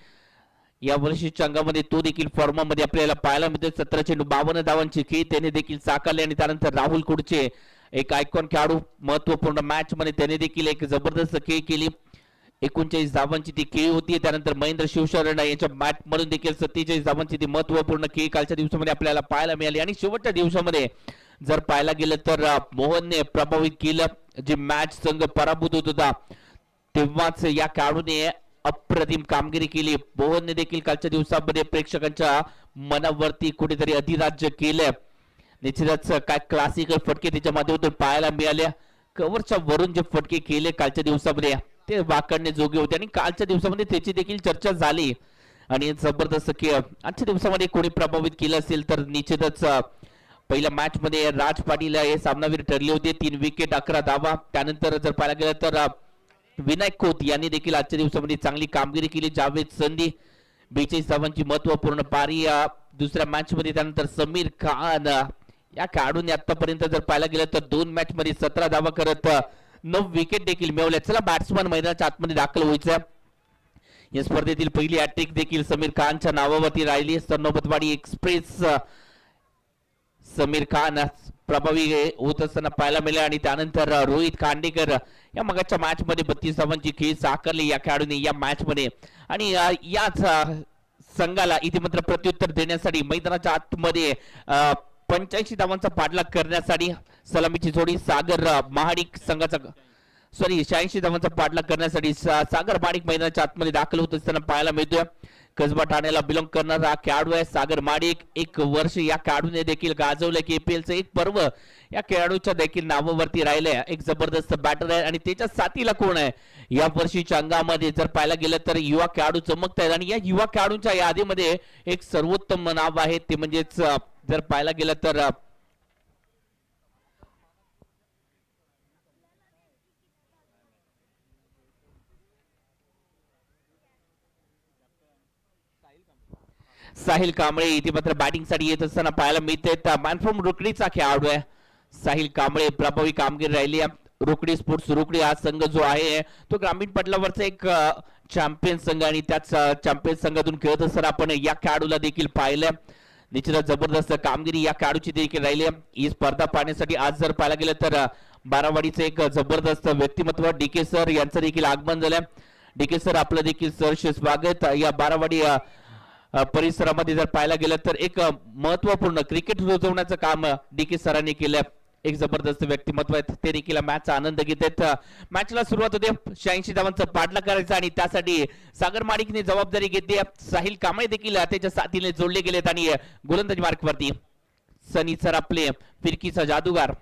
या वर्षीच्या अंगामध्ये तो देखील फॉर्मामध्ये आपल्याला पाहायला मिळतो. 17 चेंडू 52 धावांची खेळी त्याने देखील साकारली. आणि त्यानंतर राहुल कुडचे एक आयकॉन खेळाडू महत्वपूर्ण मॅच मध्ये त्याने देखील एक जबरदस्त खेळ केली. 39 धावांची ती खेळी होती. त्यानंतर महेंद्र शिवशरण यांच्या मॅच मधून देखील 47 धावांची ती महत्वपूर्ण खेळी कालच्या दिवसामध्ये आपल्याला पाहायला मिळाली. आणि शेवटच्या दिवसामध्ये जर पाहायला गेलं तर मोहनने प्रभावित केलं. जी मॅच संघ पराभूत होत होता तेव्हाच या खेळाडूने अप्रतिम कामगिरी केली. मोहनने देखील कालच्या दिवसामध्ये प्रेक्षकांच्या मनावरती कुठेतरी अधिराज्य केलं. निश्चितच काय क्लासिकल फटके त्याच्या माध्यमातून पाहायला मिळाले. कव्हरच्या वरून जे फटके केले कालच्या दिवसामध्ये ते वाकडणे जोगे होते आणि कालच्या दिवसामध्ये त्याची देखील चर्चा झाली. आणि जबरदस्त खेळ आजच्या दिवसामध्ये कोणी प्रभावित केलं असेल तर निश्चितच पहिल्या मॅच मध्ये राज पाटील हे सामनावीर ठरले होते. 3 विकेट 11 धावा. त्यानंतर जर पाहायला गेलं तर विनायक खोत यांनी देखील आजच्या दिवसामध्ये चांगली कामगिरी केली. जावेद संधी 42 धावांची महत्वपूर्ण पारी दुसऱ्या मॅच मध्ये. त्यानंतर समीर खान या खेळाडूंनी आतापर्यंत जर पाहायला गेलं तर 2 मॅच मध्ये 17 धावा करत 9 विकेट देखील मिळवल्या. चला बॅट्समन मैदानाच्या आतमध्ये दाखल व्हायचं. या स्पर्धेतील पहिली हॅट्रिक देखील समीर खानच्या नावावरती राहिली. सरनोबतवाडी एक्सप्रेस समीर खान प्रभावी होत असताना पाहायला मिळाले. आणि त्यानंतर रोहित खांडेकर या मगाच्या मॅच मध्ये 32 धावांची खेळी साकारली या खेळाडूने या मॅच मध्ये. आणि याच संघाला इथे मात्र प्रत्युत्तर देण्यासाठी मैदानाच्या आतमध्ये 85 धावांचा पाठलाग करण्यासाठी सलामीची जोडी सागर महाडिक संघाचा 86 धावांचा पाठलाग करण्यासाठी सागर महाडिक मैदानाच्या आतमध्ये दाखल होत असताना पाहायला मिळतोय. कसबा ठाण्याला बिलॉंग करणारा खेळाडू आहे सागर महाडिक. 1 वर्ष या खेळाडूने देखील गाजवलं. KPLचं एक पर्व या खेळाडूच्या देखील नावावरती राहिलंय. एक जबरदस्त बॅटर आहे आणि त्याच्या साथीला कोण आहे या वर्षीच्या अंगामध्ये जर पाहायला गेलं तर युवा खेळाडू चमकत आहेत. आणि या युवा खेळाडूंच्या यादीमध्ये एक सर्वोत्तम नाव आहे ते म्हणजेच जर पाहायला गेलं तर साहिल कांबळे इथे मात्र बॅटिंग साठी येत असताना पाहायला मिळते. मॅन फ्रॉम रुकडीचा खेळाडू आहे साहिल कांबळे. प्रभावी कामगिरी राहिली. रुकडी स्पोर्ट्स रुकडी हा संघ जो आहे तो ग्रामीण पटलावरचा एक चॅम्पियन संघ आणि त्याच चॅम्पियन संघातून खेळत असताना आपण या खेळाडूला देखील पाहिलं. निश्चितच जबरदस्त कामगिरी या खेळाडूची देखील राहिली. ही स्पर्धा पाहण्यासाठी आज जर पाहायला गेलं तर बारावाडीचे एक जबरदस्त व्यक्तिमत्व DK सर यांचं देखील आगमन झालं. DK सर आपलं देखील सहर्ष स्वागत. या बारावाडी परिसरामध्ये जर पाहायला गेलं तर एक महत्वपूर्ण क्रिकेट रुजवण्याचं काम DK सरांनी केलं. एक जबरदस्त व्यक्तिमत्व आहे ते देखील मॅचचा आनंद घेत आहेत. मॅचला सुरुवात होते 86 धावांचा पाठलाग करायचा आणि त्यासाठी सागर माडिकने जबाबदारी घेतली. साहिल कांबळे देखील त्याच्या साथीने जोडले गेलेत आणि गोलंदाजी मार्कवरती सनी सर आपले फिरकीचा जादूगार.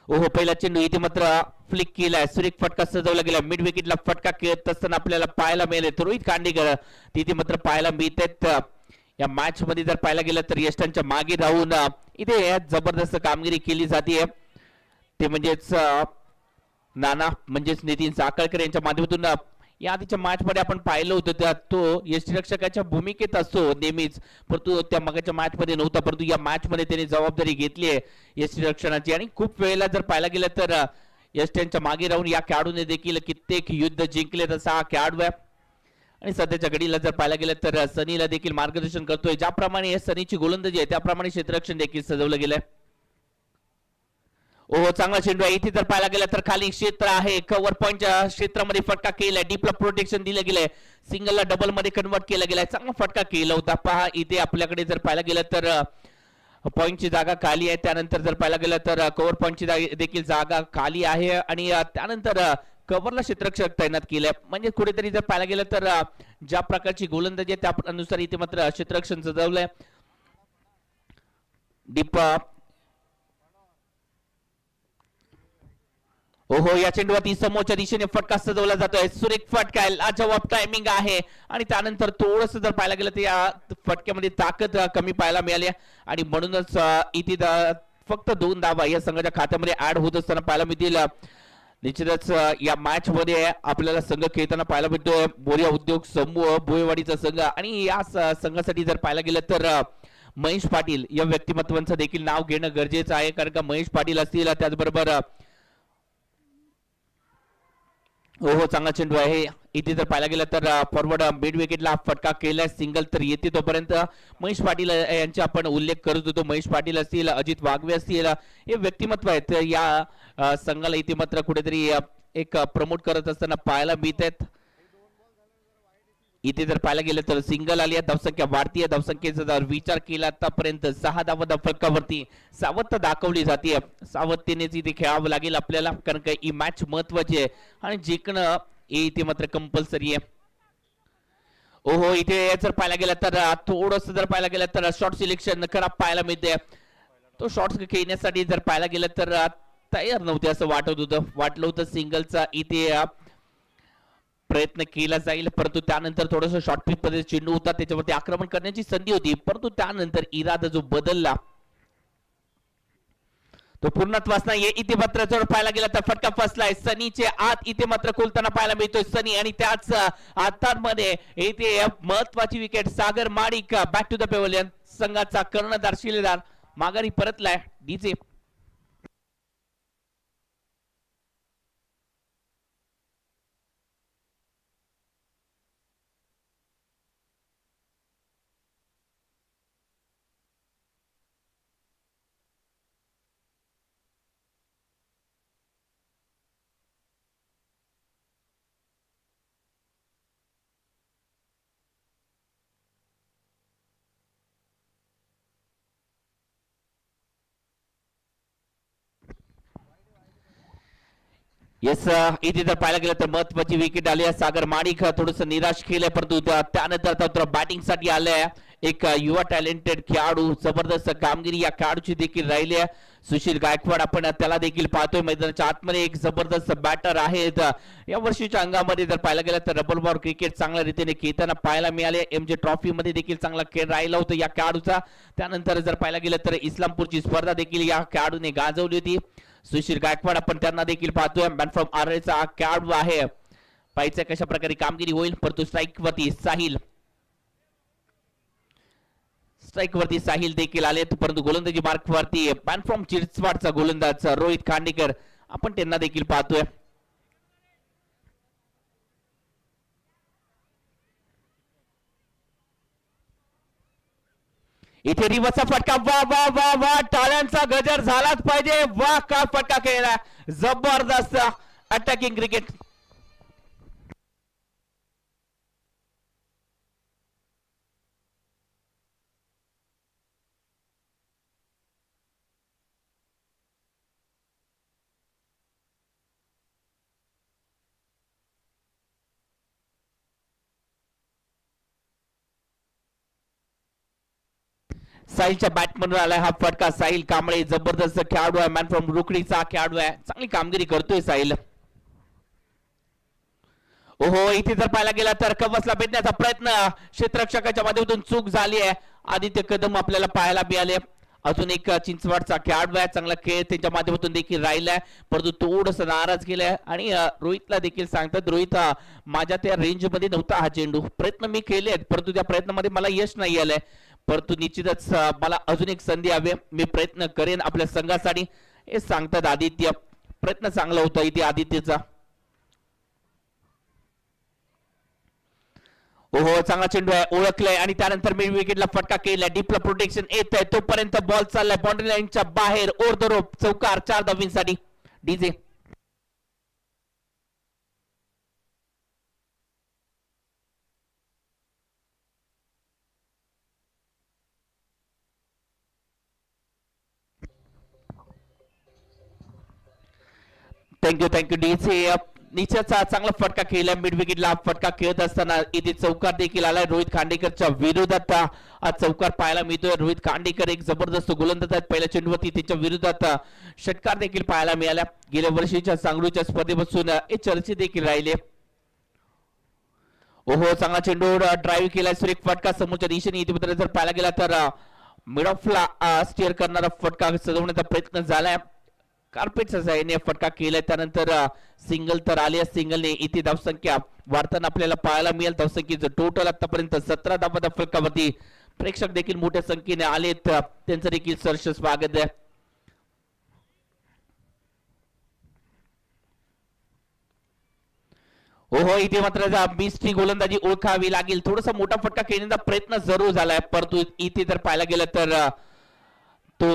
ओहो पहिला चेंडू इथे मात्र फ्लिक केलाय. सुरेख फटका सजवला गेला. मिड विकेटला फटका खेळत असताना आपल्याला पाहायला मिळेल रोहित खांडेकर तिथे मात्र पाहायला मिळतात. या मॅच मध्ये जर पाहायला गेलं तर यष्टांच्या मागे राहून इथे जबरदस्त कामगिरी केली जाते. ते म्हणजेच नाना म्हणजेच नितीन साखळकर यांच्या माध्यमातून या आधीच्या मॅच मध्ये आपण पाहिलं होतं त्यात तो यष्टीरक्षकाच्या भूमिकेत असतो नेहमीच, परंतु त्या मागच्या मॅच मध्ये नव्हता, परंतु या मॅच मध्ये त्याने जबाबदारी घेतली आहे यष्टीरक्षणाची. आणि खूप वेळेला जर पाहायला गेलं तर यष्ट्यांच्या मागे राहून या खेळाडूने देखील कित्येक युद्ध जिंकले, तसा हा खेळाडू आहे. आणि सध्याच्या घडीला जर पाहायला गेलं तर सनीला देखील मार्गदर्शन करतोय. ज्याप्रमाणे सनीची गोलंदाजी आहे त्याप्रमाणे क्षेत्ररक्षण देखील सजवलं गेलंय. ओहो, चांगला चेंडू आहे. इथे जर पाहायला गेलं तर खाली क्षेत्र आहे, कव्हर पॉईंटच्या क्षेत्रामध्ये फटका केलाय, डीपला प्रोटेक्शन दिलं गेलंय, सिंगलला डबल मध्ये कन्वर्ट केला गेलाय, चांगला फटका केला होता. पहा इथे आपल्याकडे जर पाहायला गेलं तर पॉईंटची जागा खाली आहे, त्यानंतर जर पाहायला गेलं तर कव्हर पॉईंटची देखील जागा खाली आहे आणि त्यानंतर कव्हरला क्षेत्ररक्षक तैनात केलंय. म्हणजे कुठेतरी जर पाहायला गेलं तर ज्या प्रकारची गोलंदाजी आहे त्यानुसार इथे मात्र क्षेत्ररक्षण सजवलंय. डीप ओहो, या चेंडूवरती समोरच्या दिशेने फटका सजवला जातोय. सुरेख फटका आहे, लाजवाब टायमिंग आहे आणि त्यानंतर थोडस जर पाहायला गेलं तर या फटक्यामध्ये ताकद कमी पाहायला मिळाली आणि म्हणूनच इथे फक्त 2 धावा या संघाच्या खात्यामध्ये ऍड होत असताना पाहायला मिळतील. निश्चितच या मॅच मध्ये आपल्याला संघ खेळताना पाहायला मिळतोय बोरिया उद्योग समूह भोयवाडीचा संघ. आणि या संघासाठी जर पाहायला गेलं तर महेश पाटील या व्यक्तिमत्वांचं देखील नाव घेणं गरजेचं आहे, कारण का महेश पाटील असतील, त्याचबरोबर हो चांगला चेंडू आहे. इथे जर पाहायला गेलं तर फॉरवर्ड मिड विकेटला फटका केलाय, सिंगल तर येते तोपर्यंत महेश पाटील यांचे आपण उल्लेख करत होतो. महेश पाटील असतील, अजित वाघवे असतील, हे व्यक्तिमत्व आहेत या संघाला इथे मात्र कुठेतरी एक प्रमोट करत असताना पाहायला मिळत आहेत. इथे जर पाहायला गेलं तर सिंगल आली आहे, धावसंख्या वाढती आहे. धावसंख्येचा जर विचार केला आतापर्यंत 6 धावा फलकावरती सावधता दाखवली जाते. सावधतेनेच इथे खेळावं लागेल आपल्याला, कारण का ही मॅच महत्वाची आहे आणि जिंकणं हे इथे मात्र कंपल्सरी आहे. ओहो, इथे जर पाहायला गेलं तर थोडस जर पाहायला गेलं तर शॉर्ट सिलेक्शन खराब पाहायला मिळते. तो शॉर्ट खेळण्यासाठी जर पाहायला गेलं तर तयार नव्हते असं वाटलं होतं. सिंगलचा इथे प्रयत्न केला जाईल, परंतु त्यानंतर थोडस शॉर्ट पिच मध्ये चेंडू होता, त्याच्यावरती आक्रमण करण्याची संधी होती, परंतु त्यानंतर इरादा जो बदलला तो पूर्णत्वास नाही. इथे मात्र जर पाहायला गेला तर फटका फसलाय. सनीचे आत इथे मात्र खोलताना पाहायला मिळतोय सनी आणि त्याच आतांमध्ये इथे महत्वाची wicket. Sagar Madik back to the pavilion. संघाचा कर्णधार शिलेदार माघारी परतलाय. DJ yes. इथे जर पाहायला गेलं तर महत्वाची विकेट आली आहे. सागर माडिक थोडस निराश केलंय, परंतु त्यानंतर बॅटिंग साठी आलंय एक युवा टॅलेंटेड खेळाडू. जबरदस्त कामगिरी या खेळाडूची देखील राहिली आहे. सुशील गायकवाड आपण त्याला देखील पाहतोय मैदानाच्या आतमध्ये. एक जबरदस्त बॅटर आहेत. या वर्षीच्या अंगामध्ये जर पाहायला गेलं तर डबल बॉल क्रिकेट चांगल्या रीतीने खेळताना पाहायला मिळाले. MJ ट्रॉफी मध्ये देखील चांगला खेळ राहिला होता या खेळाडूचा. त्यानंतर जर पाहायला गेलं तर इस्लामपूरची स्पर्धा देखील या खेळाडूने गाजवली होती. सुशील गायकवाड आपण त्यांना देखील पाहतोय. मॅन फ्रॉम आरएचा खेळाडू आहे. पाहिजे कशा प्रकारे कामगिरी होईल, परंतु स्ट्राईक वरती साहिल देखील आले, परंतु गोलंदाजी मार्क वरती मॅन फ्रॉम चिरचवाडचा गोलंदाज रोहित खांडेकर आपण त्यांना देखील पाहतोय. इथे रिवर्सचा फटका. वा वा वा वा, टाळ्यांचा गजर झालाच पाहिजे. वा काय फटका केला, जबरदस्त अटॅकिंग क्रिकेट. साहिलच्या बॅटमधून आलाय हा फटका. साहिल कांबळे जबरदस्त खेळाडू आहे. मॅन फ्रॉम रुकडीचा खेळाडू आहे. चांगली कामगिरी करतोय साहिल. ओहो, इथे जर पाहायला गेला तर कवचला भेटण्याचा प्रयत्न क्षेत्ररक्षकाच्या माध्यमातून चूक झाली आहे. आदित्य कदम आपल्याला पाहायला मिळाले. अजून एक चिंचवडचा खेळाडू आहे, चांगला खेळ त्यांच्या माध्यमातून देखील राहिलाय, परंतु थोडस नाराज केलाय आणि रोहितला देखील सांगतात, रोहित माझ्या त्या रेंज मध्ये नव्हता हा चेंडू, प्रयत्न मी केलेत परंतु त्या प्रयत्नामध्ये मला यश नाही आलंय, परंतु निश्चितच मला अजून एक संधी हवी, मी प्रयत्न करेन आपल्या संघासाठी हे सांगतात आदित्य. प्रयत्न चांगला होता इथे आदित्यचा. ओहो चांगला चेंडू आहे, ओळखलाय आणि त्यानंतर मिड विकेटला फटका केलाय, डीपला प्रोटेक्शन येत आहे, तोपर्यंत बॉल चाललाय बाउंड्री लाईनच्या बाहेर, ओव्हर द रोप, चौकार 4 धावांसाठी. DJ thank you DJ. निश्चितचा चांगला फटका खेळला, मिड विकेटला फटका खेळत असताना इथे चौकार देखील आलाय रोहित खांडेकरच्या विरोधात. आज चौकार पाहायला मिळतोय, रोहित खांडेकर एक जबरदस्त गोलंदाज आहेत, पहिल्या चेंडूवरती त्यांच्या विरोधात षटकार देखील पाहायला मिळाल्या. गेल्या वर्षीच्या सांगलीच्या स्पर्धेपासून हे चर्चेत देखील राहिले. ओहो चांगला चेंडू ड्राईव्ह केलाय, सुरेख फटका समोरच्या दिशेने इथे जर पाहायला गेला तर मिड ऑफला स्टिअर करणारा फटका सजवण्याचा प्रयत्न झालाय, कार्पेटच्या साहाय्याने फटका केलाय, त्यानंतर सिंगल तर आले, सिंगलने इथे धावसंख्या वाढताना आपल्याला पाहायला मिळेल. धावसंख्येचं टोटल आतापर्यंत 17 धावा फलकावरती, प्रेक्षक देखील मोठ्या संख्येने आलेत, त्यांचं देखील सहर्ष स्वागत आहे. हो इथे मात्र मिस्ट्री गोलंदाजी ओळखावी लागेल, थोडासा मोठा फटका खेळण्याचा प्रयत्न जरूर झालाय, परंतु इथे जर पाहायला गेलं तर तो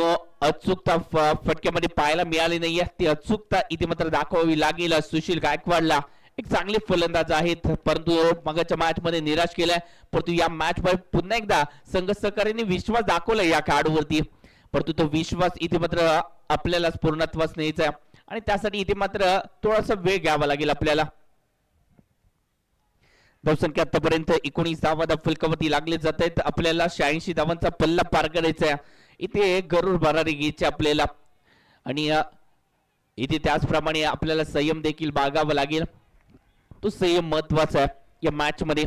अचूकता फटक्यामध्ये पाहायला मिळाली नाहीये, ती अचूकता इथे मात्र दाखवावी लागेल. सुशील गायकवाडला एक चांगले फलंदाज आहेत, परंतु मगाच्या मॅच मध्ये निराश केलाय, परंतु या मॅच मध्ये पुन्हा एकदा संघ सहकार्याने विश्वास दाखवला या खेळाडूवरती, परंतु तो विश्वास इथे मात्र आपल्याला पूर्णत्वास न्यायचा आहे आणि त्यासाठी इथे मात्र थोडासा वेळ घ्यावा लागेल आपल्याला. धावसंख्या आतापर्यंत 19 धावा फलकावरती लागले जात आहेत, आपल्याला 86 धावांचा पल्ला पार करायचा आहे. इथे गरुड भरारी घ्यायचे आपल्याला आणि इथे त्याचप्रमाणे आपल्याला संयम देखील बाळगावा लागेल, तो संयम महत्वाचा आहे या मॅच मध्ये.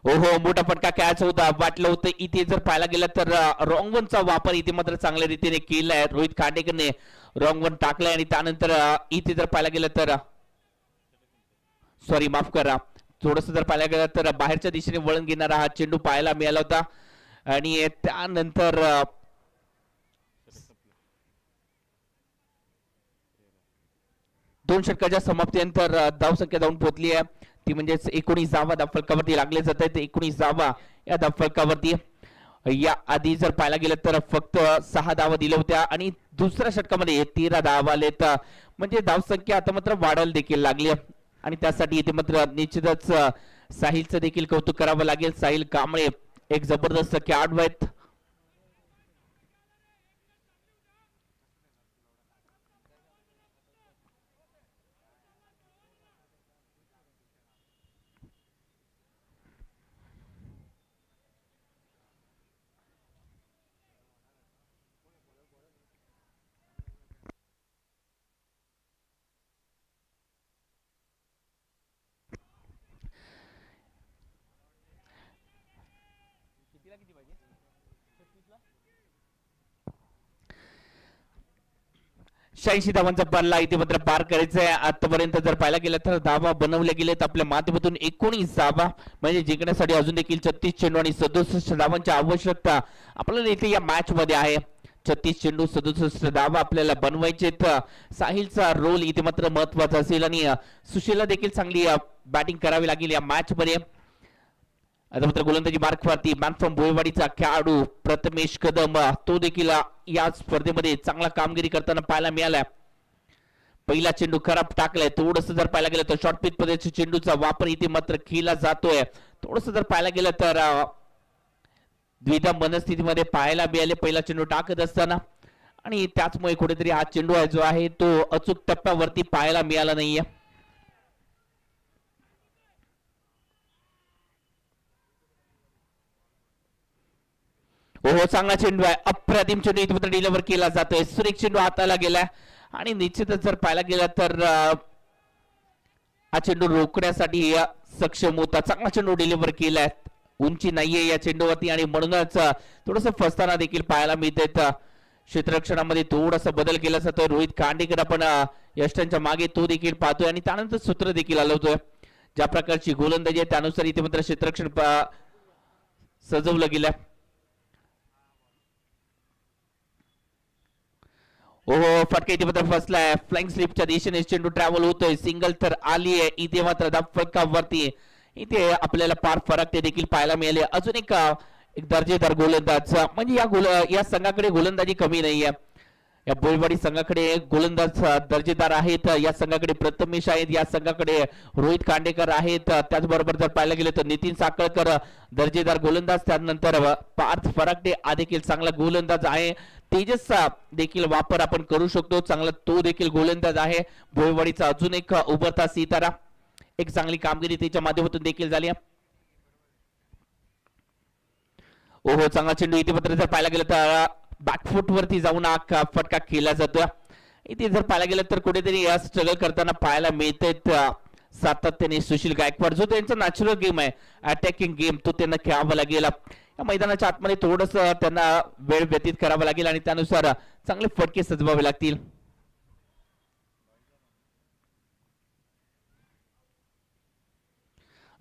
हो मोठा फटका खेळायचा होता, वाटलं होतं इथे जर पाहायला गेलं तर रॉंग वनचा वापर इथे मात्र चांगल्या रीतीने केलाय, रोहित खांडेकरने रॉंग वन टाकलाय आणि त्यानंतर इथे जर पाहायला गेलं तर सॉरी माफ करा, थोडस जर पाहायला गेलं तर बाहेरच्या दिशेने वळण घेणारा हा चेंडू पाहायला मिळाला होता आणि त्यानंतर दोन षटकाच्या समाप्तीनंतर धावसंख्या जाऊन पोहोचली आहे, ती म्हणजे 19 धावा फलकावरती लागले जात आहेत. 19 धावा या फलकावरती या आधी जर पाहायला गेलं तर फक्त 6 धावा दिल्या होत्या आणि दुसऱ्या षटकामध्ये 13 धावा आलेत, म्हणजे धावसंख्या आता मात्र वाढायला देखील लागली आणि त्यासाठी इथे मात्र निश्चितच साहिलचं देखील कौतुक करावं लागेल. साहिल कांबळे एक जबरदस्त खेळाडू आहेत. किती पाहिजे 86 धावांचा पल्ला इथे मात्र पार करायचा आहे. आतापर्यंत जर पाहायला गेलं तर धावा बनवल्या गेलेत आपल्या माध्यमातून 19 धावा, म्हणजे जिंकण्यासाठी अजून देखील 36 चेंडू आणि 67 धावांची आवश्यकता आपल्याला इथे या मॅच मध्ये आहे. 36 चेंडू 67 धावा आपल्याला बनवायचे. साहिलचा रोल इथे मात्र महत्वाचा असेल आणि सुशीलला देखील चांगली बॅटिंग करावी लागेल या मॅच मध्ये. आता मात्र गोलंदाजी मार्कवरती मॅन फ्रॉम भोयवाडीचा खेळाडू प्रथमेश कदम, तो देखील या स्पर्धेमध्ये चांगला कामगिरी करताना पाहायला मिळालाय. पहिला चेंडू खराब टाकलाय, थोडस जर पाहायला गेलं तर शॉर्ट पिच मध्ये चेंडूचा वापर इथे मात्र केला जातोय. थोडस जर पाहायला गेलं तर द्विधा मनस्थितीमध्ये पाहायला मिळाले पहिला चेंडू टाकत असताना आणि त्याचमुळे कुठेतरी हा चेंडू आहे जो आहे तो अचूक टप्प्यावरती पाहायला मिळाला नाहीये. हो चांगला चेंडू आहे, अप्रतिम चेंडू इथे मात्र डिलिव्हर केला जातोय. सुरेख चेंडू हाताला गेलाय आणि निश्चितच जर पाहायला गेला तर हा चेंडू रोखण्यासाठी सक्षम होता. चांगला चेंडू डिलिव्हर केलाय उंची नाहीये या चेंडूवरती आणि म्हणूनच थोडस फसताना देखील पाहायला मिळते. क्षेत्ररक्षणामध्ये थोडासा बदल केला जातोय. रोहित खांडेकर आपण यष्टांच्या मागे तो देखील पाहतोय आणि त्यानंतर सूत्र देखील हलवतोय. ज्या प्रकारची गोलंदाजी आहे त्यानुसार इथे मात्र क्षेत्ररक्षण सजवलं गेलं. ओहो फटका इथे मात्र फसलाय. फ्लाइंग स्लिपच्या दिशेने चेंडू ट्रॅव्हल होतोय. सिंगल तर आली आहे इथे मात्र फटकावरती इथे आपल्याला पार फरक ते देखील पाहायला मिळाले. अजून एक दर्जेदार गोलंदाज म्हणजे या संघाकडे गोलंदाजी कमी नाहीये. या बोलवाडी संघाकडे गोलंदाज दर्जेदार आहेत. या संघाकडे प्रथमेश आहेत. या संघाकडे रोहित खांडेकर आहेत. त्याचबरोबर जर पाहायला गेलं तर नितीन साखळकर दर्जेदार गोलंदाज. त्यानंतर पार्थ फरागडे हा देखील चांगला गोलंदाज आहे. तेजसचा देखील वापर आपण करू शकतो. चांगला तो देखील गोलंदाज आहे. बोलवाडीचा अजून एक उभरता सितारा. एक चांगली कामगिरी त्याच्या माध्यमातून देखील झाली. ओहो चांगला चेंडू इथे मात्र जर पाहायला गेलं तर बॅकफुट वरती जाऊन फटका केला जातोय. इथे जर पाहायला गेलं तर कुठेतरी स्ट्रगल करताना पाहायला मिळत सातत्याने सुशील गायकवाड. जो त्यांचा नॅचरल गेम आहे अटॅकिंग गेम तो त्यांना खेळावा लागेल. या मैदानाच्या आतमध्ये थोडस त्यांना वेळ व्यतीत करावा लागेल आणि त्यानुसार चांगले फटके सजवावे लागतील.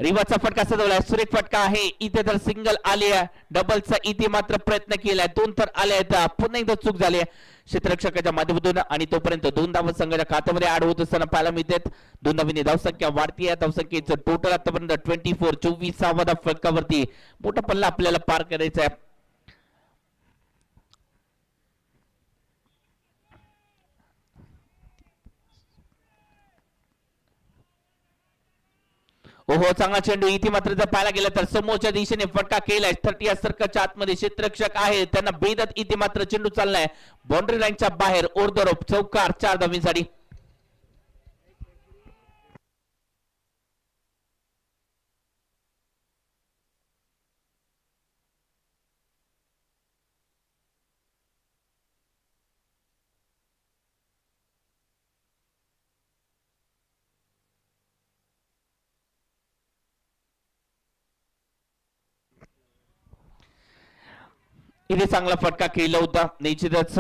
रिवाचा फटका सजवलाय. सुरेख फटका आहे. इथे तर सिंगल आली आहे. डबलचा इथे मात्र प्रयत्न केलाय. 2 तर आले आहेत. पुन्हा एकदा चूक झाली क्षेत्ररक्षकाच्या माध्यमातून आणि तोपर्यंत 2 धावा संघाच्या खात्यामध्ये ऍड होत असताना पाहायला मिळतात. 2 धावांनी धावसंख्या वाढती आहे. धावसंख्येचं टोटल आतापर्यंत 24. 24वा फटकावरती मोठा पल्ला आपल्याला पार करायचा आहे. ओहो चांगला चेंडू इथे मात्र जर पाहायला गेलं तर समोरच्या दिशेने फटका केलाय. 30 सर्कलच्या आतमध्ये क्षेत्ररक्षक आहे. त्यांना बेदत इथे मात्र चेंडू चाललाय बाउंड्री लाईनच्या बाहेर. ओरदरोप चौकार 4 धावांसाठी. इथे चांगला फटका केला होता. निश्चितच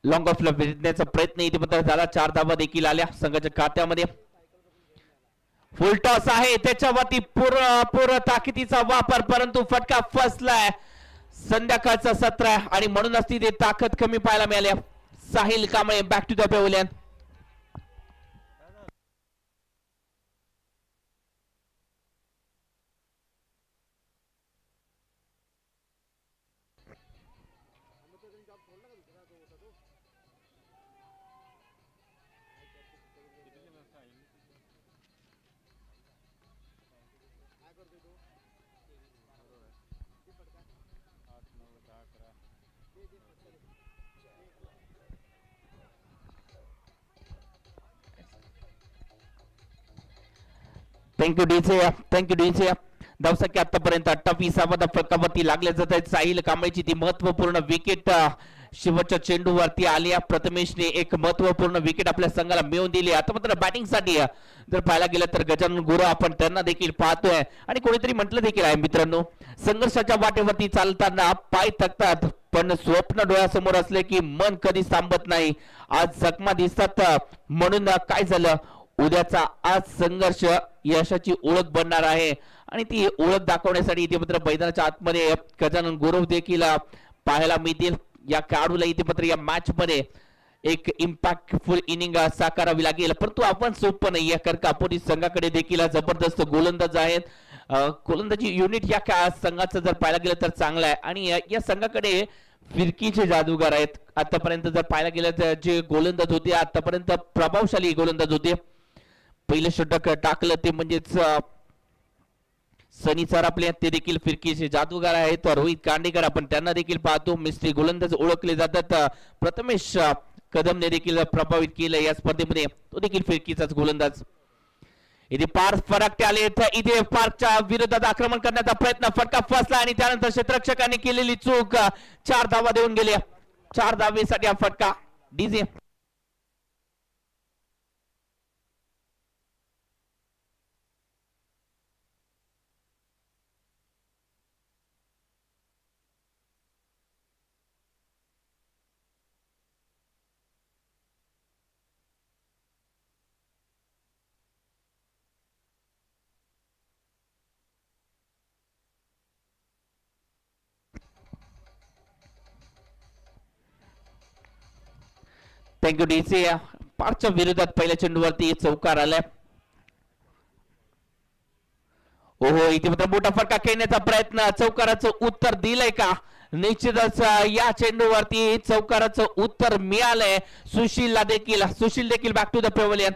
लॉंग ऑफला भेटण्याचा प्रयत्न इथे मात्र झाला. 4 धावा देखील आल्या संघाच्या खात्यामध्ये. फुल टॉस आहे त्याच्यावरती पूर्ण ताकदीचा वापर परंतु फटका फसलाय. संध्याकाळचा सत्र आहे आणि म्हणूनच तिथे ताकद कमी पाहायला मिळाली. Sahil Kamble back to the pavilion. Thank you DJ. धावसंख्या आतापर्यंत 28वा फटकावरती लागले जात आहेत. साहिल कांबळेची ती महत्वपूर्ण विकेट शेवटच्या चेंडूवरती आली. प्रथमेशने एक महत्वपूर्ण विकेट आपल्या संघाला मिळवून दिली. आता मात्र बॅटिंग साठी जर पाहायला गेलं तर गजानन गुरु आपण त्यांना देखील पाहतोय आणि कोणीतरी म्हटलं देखील आहे मित्रांनो, संघर्षाच्या वाटेवरती चालताना पाय थकतात पण स्वप्न डोळ्यासमोर असले की मन कधी थांबत नाही. आज जखमा दिसतात म्हणून काय झालं, उद्याचा आज संघर्ष यशाची ओळख बनणार आहे आणि ती ओळख दाखवण्यासाठी इथे मात्र मैदानाच्या आतमध्ये गजानन गुरु देखील पाहायला मिळतील. या खेळाडूला इथे मात्र या मॅच मध्ये एक इम्पॅक्टफुल इनिंग साकारावी लागेल परंतु आपण सोपं नाहीये कारण का अपोजिट संघाकडे देखील जबरदस्त गोलंदाज आहेत. गोलंदाजी युनिट या संघाचं जर पाहायला गेलं तर चांगलं आहे आणि या संघाकडे फिरकीचे जादूगार आहेत. आतापर्यंत जर पाहायला गेलं तर जे गोलंदाज होते आतापर्यंत प्रभावशाली गोलंदाज होते. पहिले षटक टाकलं ते म्हणजेच सनी सर आपले ते देखील फिरकीचे जादूगार आहेत. रोहित कांडेकर आपण त्यांना देखील पाहतो. मिस्त्री गोलंदाज ओळखले जातात. प्रथमेश कदमने देखील प्रभावित केलं या स्पर्धेमध्ये, तो देखील फिरकीचाच गोलंदाज. इथे पार्थ फरागटे आले. इथे पार्कच्या विरोधात आक्रमण करण्याचा प्रयत्न, फटका फसला आणि त्यानंतर क्षेत्ररक्षकांनी केलेली चूक. 4 धावा देऊन गेले. 4 धावेसाठी हा फटका. DJ thank you DC. पारच्या विरोधात पहिल्या चेंडूवरती चौकार आलाय. ओहो, इथे मात्र मोठा फटका खेळण्याचा प्रयत्न, चौकाराचं उत्तर दिलंय का? निश्चितच या चेंडूवरती चौकाराचं उत्तर मिळालंय. सुशील देखील back to the pavilion.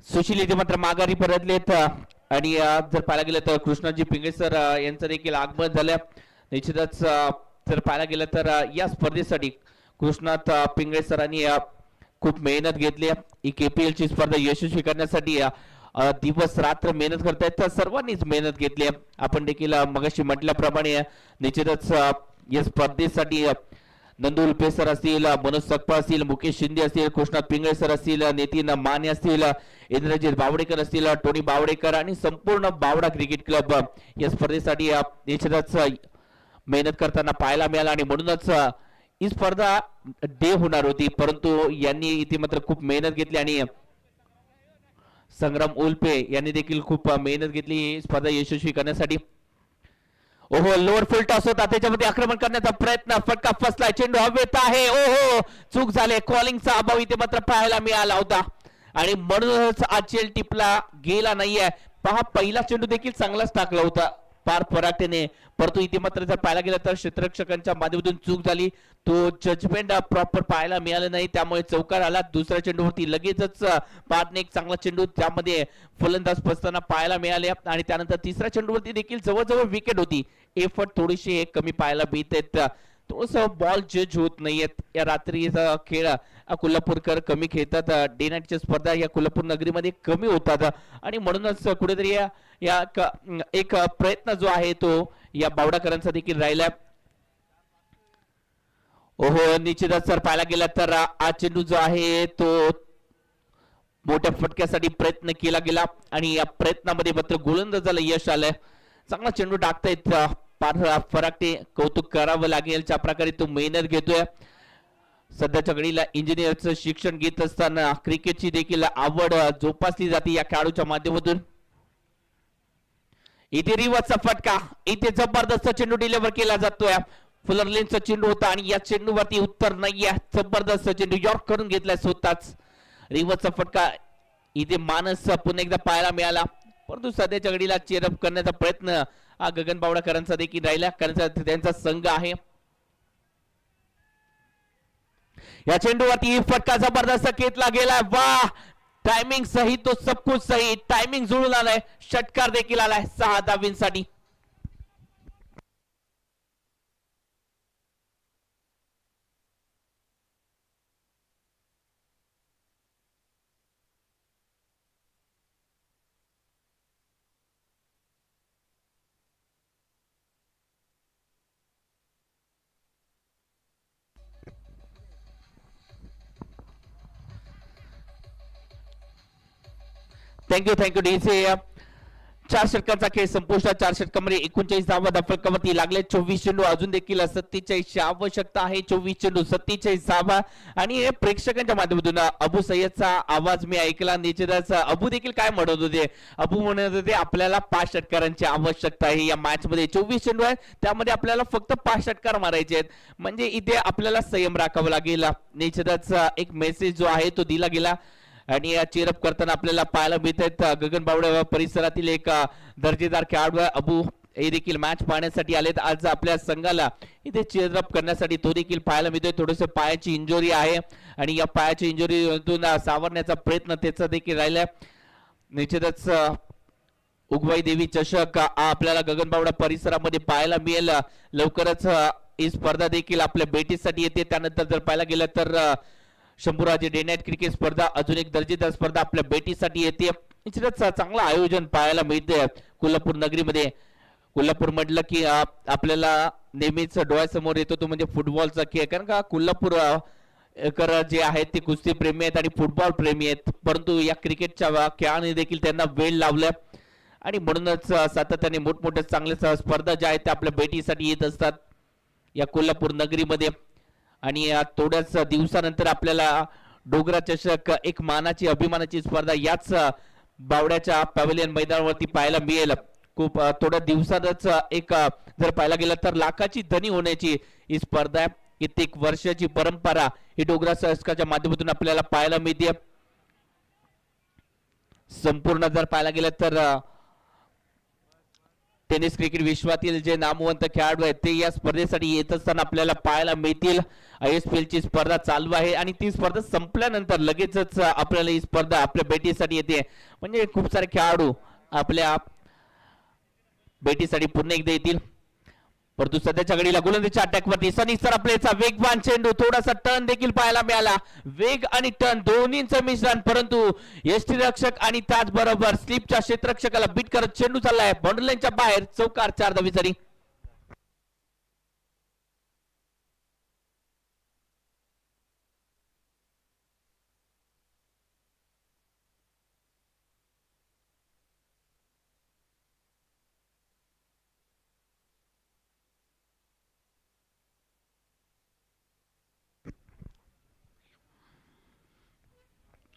Sushil इथे मात्र माघारी परतलेत आणि जर पाहायला गेलं तर कृष्णाजी पिंगळे सर यांचं देखील आगमन झालं. निश्चितच जर पाहायला गेलं तर या स्पर्धेसाठी कृष्णात पिंगळे सरांनी खूप मेहनत घेतली. ही KPL ची स्पर्धा यशस्वी करण्यासाठी दिवस रात्र मेहनत करतायत, तर सर्वांनीच मेहनत घेतली. आपण देखील मगाशी म्हटल्याप्रमाणे निश्चितच या स्पर्धेसाठी नंदू उल्पे सर असतील, मनोज सकपा असतील, मुकेश शिंदे असतील, कृष्णात पिंगळे सर असतील, नितीन माने असतील, इंद्रजित बावडेकर असतील, टोनी बावडेकर आणि संपूर्ण बावडा क्रिकेट क्लब या स्पर्धेसाठी निश्चितच मेहनत करताना पाहायला मिळाला. आणि म्हणूनच ही स्पर्धा डे होणार होती, परंतु यांनी इथे मात्र खूप मेहनत घेतली आणि संग्राम उल्पे यांनी देखील खूप मेहनत घेतली ही स्पर्धा यशस्वी करण्यासाठी. ओहो, लोअर फुल टॉस होता, त्याच्यामध्ये आक्रमण करण्याचा प्रयत्न, फटका फसलाय, चेंडू हवेत आहे. ओहो, चूक झाले, कॉलिंगचा अभाव इथे मात्र पाहायला मिळाला होता आणि म्हणूनच आचेल टिपला गेला नाहीये. पहा, पहिला चेंडू देखील चांगलाच टाकला होता पार पराठेने, परंतु इथे मात्र जर पाहायला गेलं तर क्षेत्ररक्षकांच्या माध्यमातून चूक झाली. तो जजमेंट प्रॉपर पाहायला मिळालं नाही, त्यामुळे चौकार आला. दुसऱ्या चेंडूवरती लगेचच पाचने एक चांगला चेंडू त्यामध्ये फलंदाज फसताना पाहायला मिळाले आणि त्यानंतर तिसऱ्या चेंडूवरती देखील जवळजवळ विकेट होती. एफर्ट थोडीशी कमी पाहायला मिळत आहेत, थोडस बॉल जज होत नाहीयेत. या रात्रीचा खेळ कोल्हापूरकर कमी खेळतात, डे नाईटच्या स्पर्धा या कोल्हापूर नगरीमध्ये कमी होतात आणि म्हणूनच कुठेतरी या एक प्रयत्न जो आहे तो या बावडाकरांचा देखील राहिला. ओहो, निश्चितच जर पाहायला गेला तर हा चेंडू जो आहे तो मोठ्या फटक्यासाठी प्रयत्न केला गेला आणि या प्रयत्नामध्ये मात्र गोलंदाजाला यश आलंय. चांगला चेंडू टाकतायत फराटे, कौतुक करावं लागेल. ज्या प्रकारे तो मेहनत घेतोय, सध्याच्या घडीला इंजिनिअरचं शिक्षण घेत असताना क्रिकेटची देखील आवड जोपासली जाते या खेळाडूच्या माध्यमातून. इथे रिवर्सचा फटका, इथे जबरदस्त चेंडू डिलिव्हर केला जातोय. फुलरलेनचा चेंडू होता आणि या चेंडूवरती उत्तर नाहीये. जबरदस्त चेंडू यॉर्क करून घेतलाय स्वतःच. रिवर्सचा फटका इथे मानस पुन्हा एकदा पाहायला मिळाला, परंतु सध्याच्या घडीला चेअरअप करण्याचा प्रयत्न हा गगन बावडाकरांचा देखील राहिला, कारण त्यांचा संघ आहे. या चेंडूवरती फटका जबरदस्त घेतला गेला. वाह, टायमिंग सही तो सब कुछ सही, टायमिंग जुळून आलाय, षटकार देखील आलाय 6 धावींसाठी. Thank you DC. 4 षटकांचा खेळ संपुष्टात. 4 षटकामध्ये 39 धावा फलकावरती लागले. 24 चेंडू, अजून देखील 47 ची आवश्यकता आहे. 24 चेंडू 47 धावा आणि प्रेक्षकांच्या माध्यमातून अबू सय्यदचा आवाज मी ऐकला. निश्चितच अबू देखील काय म्हणत होते, अबू म्हणत होते आपल्याला 5 षटकारांची आवश्यकता आहे या मॅच मध्ये. 24 चेंडू आहेत, त्यामध्ये आपल्याला फक्त 5 षटकार मारायचे आहेत, म्हणजे इथे आपल्याला संयम राखावा लागेल. निश्चितच एक मेसेज जो आहे तो दिला गेला आणि चेअरअप करताना आपल्याला पाहायला मिळत आहेत गगन बावडा परिसरातील एक दर्जेदार खेळाडू अबू हे देखील मॅच पाहण्यासाठी आलेत आज आपल्या संघाला इथे चेअरअप करण्यासाठी. तो देखील पाहायला मिळतोय. थोडस पायाची इंजुरी आहे आणि या पायाची इंजुरीतून सावरण्याचा प्रयत्न त्याचा देखील राहिलाय. निश्चितच उगवाई देवी चषक आपल्याला गगन बावडा परिसरामध्ये पाहायला मिळेल लवकरच. ही स्पर्धा देखील आपल्या भेटीसाठी येते. त्यानंतर जर पाहायला गेलं तर शंभूराजे डे नाईट क्रिकेट स्पर्धा, अजून एक दर्जेदार स्पर्धा आपल्या भेटीसाठी येते. निश्चितच चांगलं आयोजन पाहायला मिळते कोल्हापूर नगरीमध्ये. कोल्हापूर म्हटलं की आपल्याला नेहमीच डोळ्यासमोर येतो तो म्हणजे फुटबॉलचा खेळ, कारण का कोल्हापूर जे आहेत ते कुस्ती प्रेमी आहेत आणि फुटबॉल प्रेमी आहेत, परंतु या क्रिकेटच्या खेळाने देखील त्यांना वेळ लावलाय आणि म्हणूनच सातत्याने मोठमोठ्या चांगल्या स्पर्धा ज्या आहेत त्या आपल्या भेटीसाठी येत असतात या कोल्हापूर नगरीमध्ये. आणि थोड्याच दिवसानंतर आपल्याला डोगरा चषक एक मानाची अभिमानाची स्पर्धा याच बावड्याच्या पॅव्हलियन मैदानावरती पाहायला मिळेल. खूप थोड्या दिवसातच एक जर पाहायला गेलं तर लाखाची धनी होण्याची ही स्पर्धा आहे. कित्येक वर्षाची परंपरा ही डोगरा चषकाच्या माध्यमातून आपल्याला पाहायला मिळते. संपूर्ण जर पाहायला गेलं तर टेनिस क्रिकेट विश्वातील जे नामवंत खेळाडू आहेत ते या स्पर्धेसाठी येत असताना आपल्याला पाहायला मिळतील. ISPL ची स्पर्धा चालू आहे आणि ती स्पर्धा संपल्यानंतर लगेचच आपल्याला ही स्पर्धा आपल्या भेटीसाठी येते. म्हणजे खूप सारे खेळाडू आपल्या भेटीसाठी पुन्हा एकदा येतील. परंतु सध्याच्या घडीला गोलंदाजीच्या अटॅकवरती सनी सरपलेचा वेगवान चेंडू, थोडासा टर्न देखील पाहायला मिळाला. वेग आणि टर्न दोन्हींचं मिश्रण, परंतु यष्टीरक्षक आणि त्याचबरोबर स्लिपच्या क्षेत्ररक्षकाला बीट करत चेंडू चाललाय बाउंड्री लाईनच्या बाहेर. चौकार 4 धावी जरी.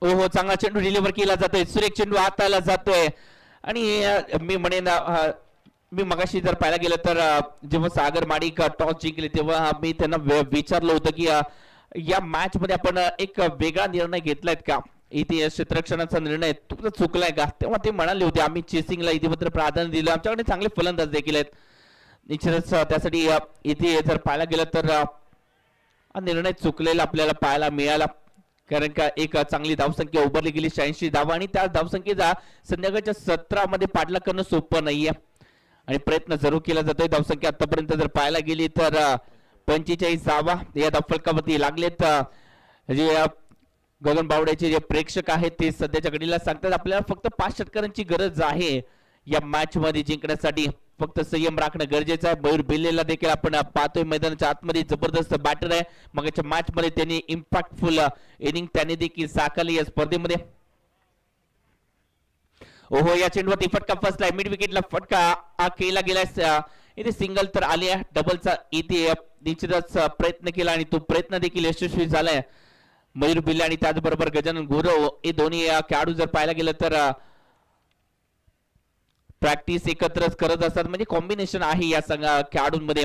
हो चांगला चेंडू डिलिव्हर केला जातोय. सुरेख चेंडू हाताला जातोय. आणि मी म्हणेन मी मगाशी जर पाहायला गेलं तर जेव्हा सागर माडिक टॉस जिंकले तेव्हा मी त्यांना विचारलं होतं की या मॅच मध्ये आपण एक वेगळा निर्णय घेतलाय का, इथे क्षेत्ररक्षणाचा निर्णय तुमचा चुकलाय का. तेव्हा ते म्हणाले होते आम्ही चेसिंगला इथे मात्र प्राधान्य दिलं, आमच्याकडे चांगले फलंदाज देखील आहेत. निश्चितच त्यासाठी इथे जर पाहायला गेलं तर हा निर्णय चुकलेला आपल्याला पाहायला मिळाला. कारण का एक चांगली धावसंख्या उभारली गेली 86 धावा आणि त्या धावसंख्येचा संध्याकाळच्या 17 मध्ये पाठलाग करणं सोपं नाहीये आणि प्रयत्न जरूर केला जातोय. धावसंख्या आतापर्यंत जर पाहायला गेली तर 45 धावा या धावफलकावरती लागलेत. जे गगन बावड्याचे जे प्रेक्षक आहेत ते सध्याच्या घडीला सांगतात आपल्याला फक्त 5 षटकारांची गरज आहे या मॅच मध्ये जिंकण्यासाठी. फक्त संयम राखणं गरजेचं आहे. मयूर बिल्लेला देखील आपण पाहतोय मैदानाच्या आतमध्ये जबरदस्त बॅटर आहे. मगाच्या मॅच मध्ये त्यांनी इम्पॅक्टफुल इनिंग त्याने देखील साकारली या स्पर्धेमध्ये. ओहो या चेंडूवरती फटका फसलाय. मिड विकेटला फटका केला गेलाय. इथे सिंगल तर आली आहे. डबलचा इथे निश्चितच प्रयत्न केला आणि तो प्रयत्न देखील यशस्वी झालाय. मयूर बिल्ले आणि त्याचबरोबर गजानन गुरव हे दोन्ही खेळाडू जर पाहायला गेलं तर प्रॅक्टिस एकत्रच करत असतात. म्हणजे कॉम्बिनेशन आहे या खेळाडूंमध्ये.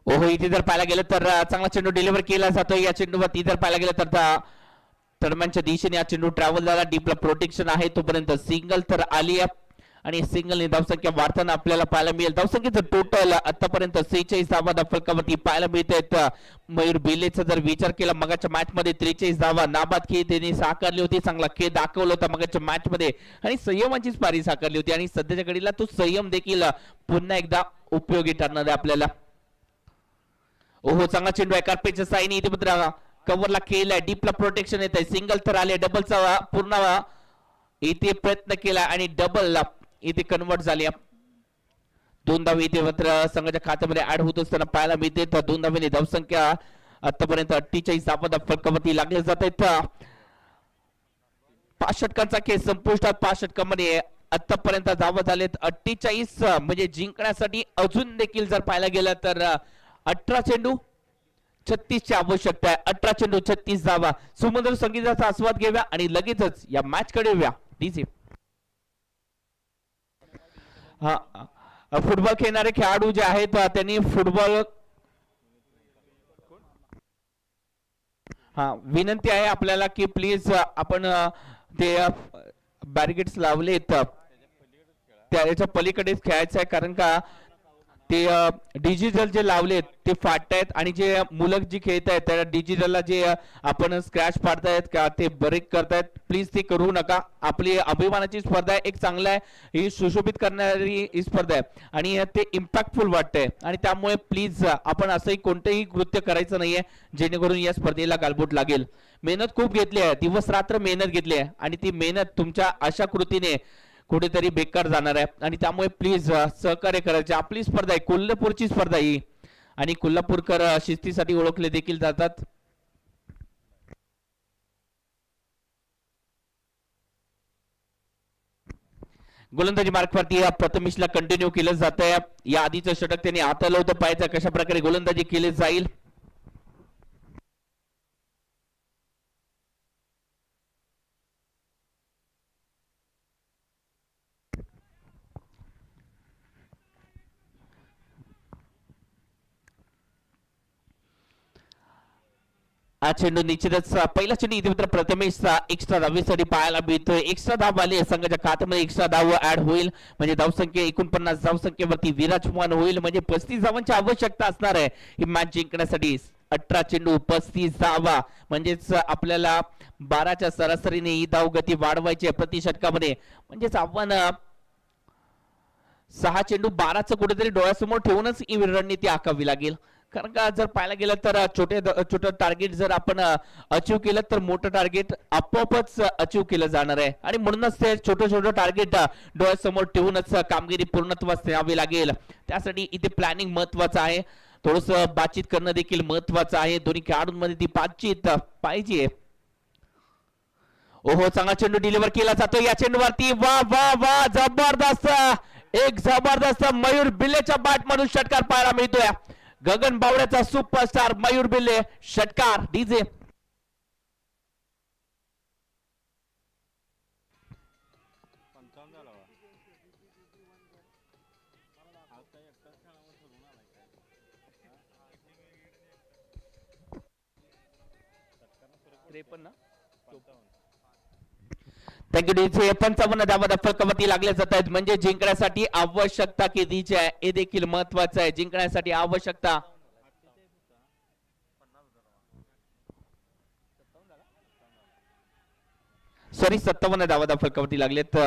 ओहो इथे जर पाहायला गेलं तर चांगला चेंडू डिलिव्हर केला जातोय. या चेंडूवरती जर पाहायला गेलं तर दरम्यानच्या दिशेने हा चेंडू ट्रॅव्हल झाला. डीपला प्रोटेक्शन आहे तोपर्यंत सिंगल तर आली आहे आणि सिंगल ने धावसंख्या वाढताना आपल्याला पाहायला मिळेल. धावसंख्येचं टोटल आतापर्यंत 46 धावा धावफलकावरती पाहायला मिळत आहेत. मयूर बिल्लेचा जर विचार केला मगाच्या मॅच मध्ये 43 धावा नाबाद खेळ त्यांनी साकारली होती. चांगला खेळ दाखवला होता मगाच्या मॅच मध्ये आणि संयमाचीच पारी साकारली होती आणि सध्याच्या घडीला तो संयम देखील पुन्हा एकदा उपयोगी ठरणार आहे आपल्याला. ओहो चांगला चेंडू आहे. कार्पेटच्या साईने इथे मात्र कव्हरला केलाय. डीपला प्रोटेक्शन येत आहे. सिंगल तर आले. डबलचा पूर्ण इथे प्रयत्न केला आणि डबल इथे कन्वर्ट झाली. 2 धावे इथे मात्र संघाच्या खात्यामध्ये ऍड होत असताना पाहायला मिळते. तर 2 धावेने धावसंख्या आतापर्यंत 48 धावा फलकावरती लागले जात आहेत. 5 षटकांचा खेळ संपुष्टात. 5 षटकांमध्ये आतापर्यंत धावा झालेत 48. म्हणजे जिंकण्यासाठी अजून देखील जर पाहायला गेलं तर 18 चेंडू 36 ची आवश्यकता आहे. 18 चेंडू 36 धावा. सुमधुर संगीताचा आस्वाद घेऊया आणि लगेचच या मॅच कडे येऊया. डीजे फुटबॉल खेळणारे खेळाडू जे आहेत त्यांनी फुटबॉल विनंती आहे आपल्याला की प्लीज आपण ते बॅरिकेड्स लावलेत त्याच्या पलीकडेच खेळायचं आहे. कारण का ते डिजिटल जे लावलेत ते फाटतायत आणि जे मुलं जी खेळत आहेत त्या डिजिटलला जे आपण स्क्रॅच पाडतायत का ते ब्रेक करतायत. प्लीज ते करू नका. आपली अभिमानाची स्पर्धा आहे. एक चांगला आहे. ही सुशोभित करणारी ही स्पर्धा आहे आणि ते इम्पॅक्टफुल वाटतंय आणि त्यामुळे प्लीज आपण असंही कोणतेही कृत्य करायचं नाहीये जेणेकरून या स्पर्धेला गालबोट लागेल. मेहनत खूप घेतली आहे. दिवस रात्र मेहनत घेतली आहे आणि ती मेहनत तुमच्या अशा कृतीने कुठेतरी बेकार जाणार आहे आणि त्यामुळे प्लीज सहकार्य करायचे. आपली स्पर्धा आहे, कोल्हापूरची स्पर्धा ही आणि कोल्हापूरकर शिस्तीसाठी ओळखले देखील जातात. गोलंदाजी मार्कवरती प्रथमेशला कंटिन्यू केलं जात आहे. या आधीचं षटक त्यांनी हाताळलं होतं, पाहायचं कशा प्रकारे गोलंदाजी केली जाईल. हा चेंडू निश्चितच पहिला चेंडू इथे मात्र प्रथमेशचा एक्स्ट्रा धावेसाठी पाहायला मिळतोय. एक्स्ट्रा धाव आले संघाच्या खात्यामध्ये, एक्स्ट्रा धाव ऍड होईल म्हणजे धावसंख्या 49 धावसंख्येवरती विराजमान होईल म्हणजे 35 धावांची आवश्यकता असणार आहे ही मॅच जिंकण्यासाठी. 18 चेंडू 35 धावा म्हणजेच आपल्याला 12च्या सरासरीने ही धाव गती वाढवायची आहे प्रति षटकामध्ये. म्हणजेच आपण 6 चेंडू 12चं कुठेतरी डोळ्यासमोर ठेवूनच ही रणनीती आखावी लागेल. कारण का जर पाहायला गेलं तर छोटे टार्गेट जर आपण अचीव केलं तर मोठं टार्गेट आपोआपच अचीव केलं जाणार आहे आणि म्हणूनच ते छोटं टार्गेट डोळ्यासमोर ठेवूनच कामगिरी पूर्णत्वास न्यावी लागेल. त्यासाठी इथे प्लॅनिंग महत्वाचं आहे, थोडस बातचीत करणं देखील महत्वाचं आहे. दोन्ही खेळाडूंमध्ये ती बातचीत पाहिजे. ओहो, चांगला चेंडू डिलिव्हर केला जातो या चेंडूवरती. वा वा वा, जबरदस्त, एक जबरदस्त मयूर बिल्लेच्या बॅट मधून षटकार पाहायला मिळतोय. गगन बावड्याचा सुपरस्टार मयूर बिल्ले षटकार. DJ thank you DJ. 55 धावा फलकावरती लागल्या जात आहेत म्हणजे जिंकण्यासाठी आवश्यकता कितीची आहे हे देखील महत्वाचं आहे. जिंकण्यासाठी आवश्यकता सॉरी 57 धावा फलकावरती लागलेत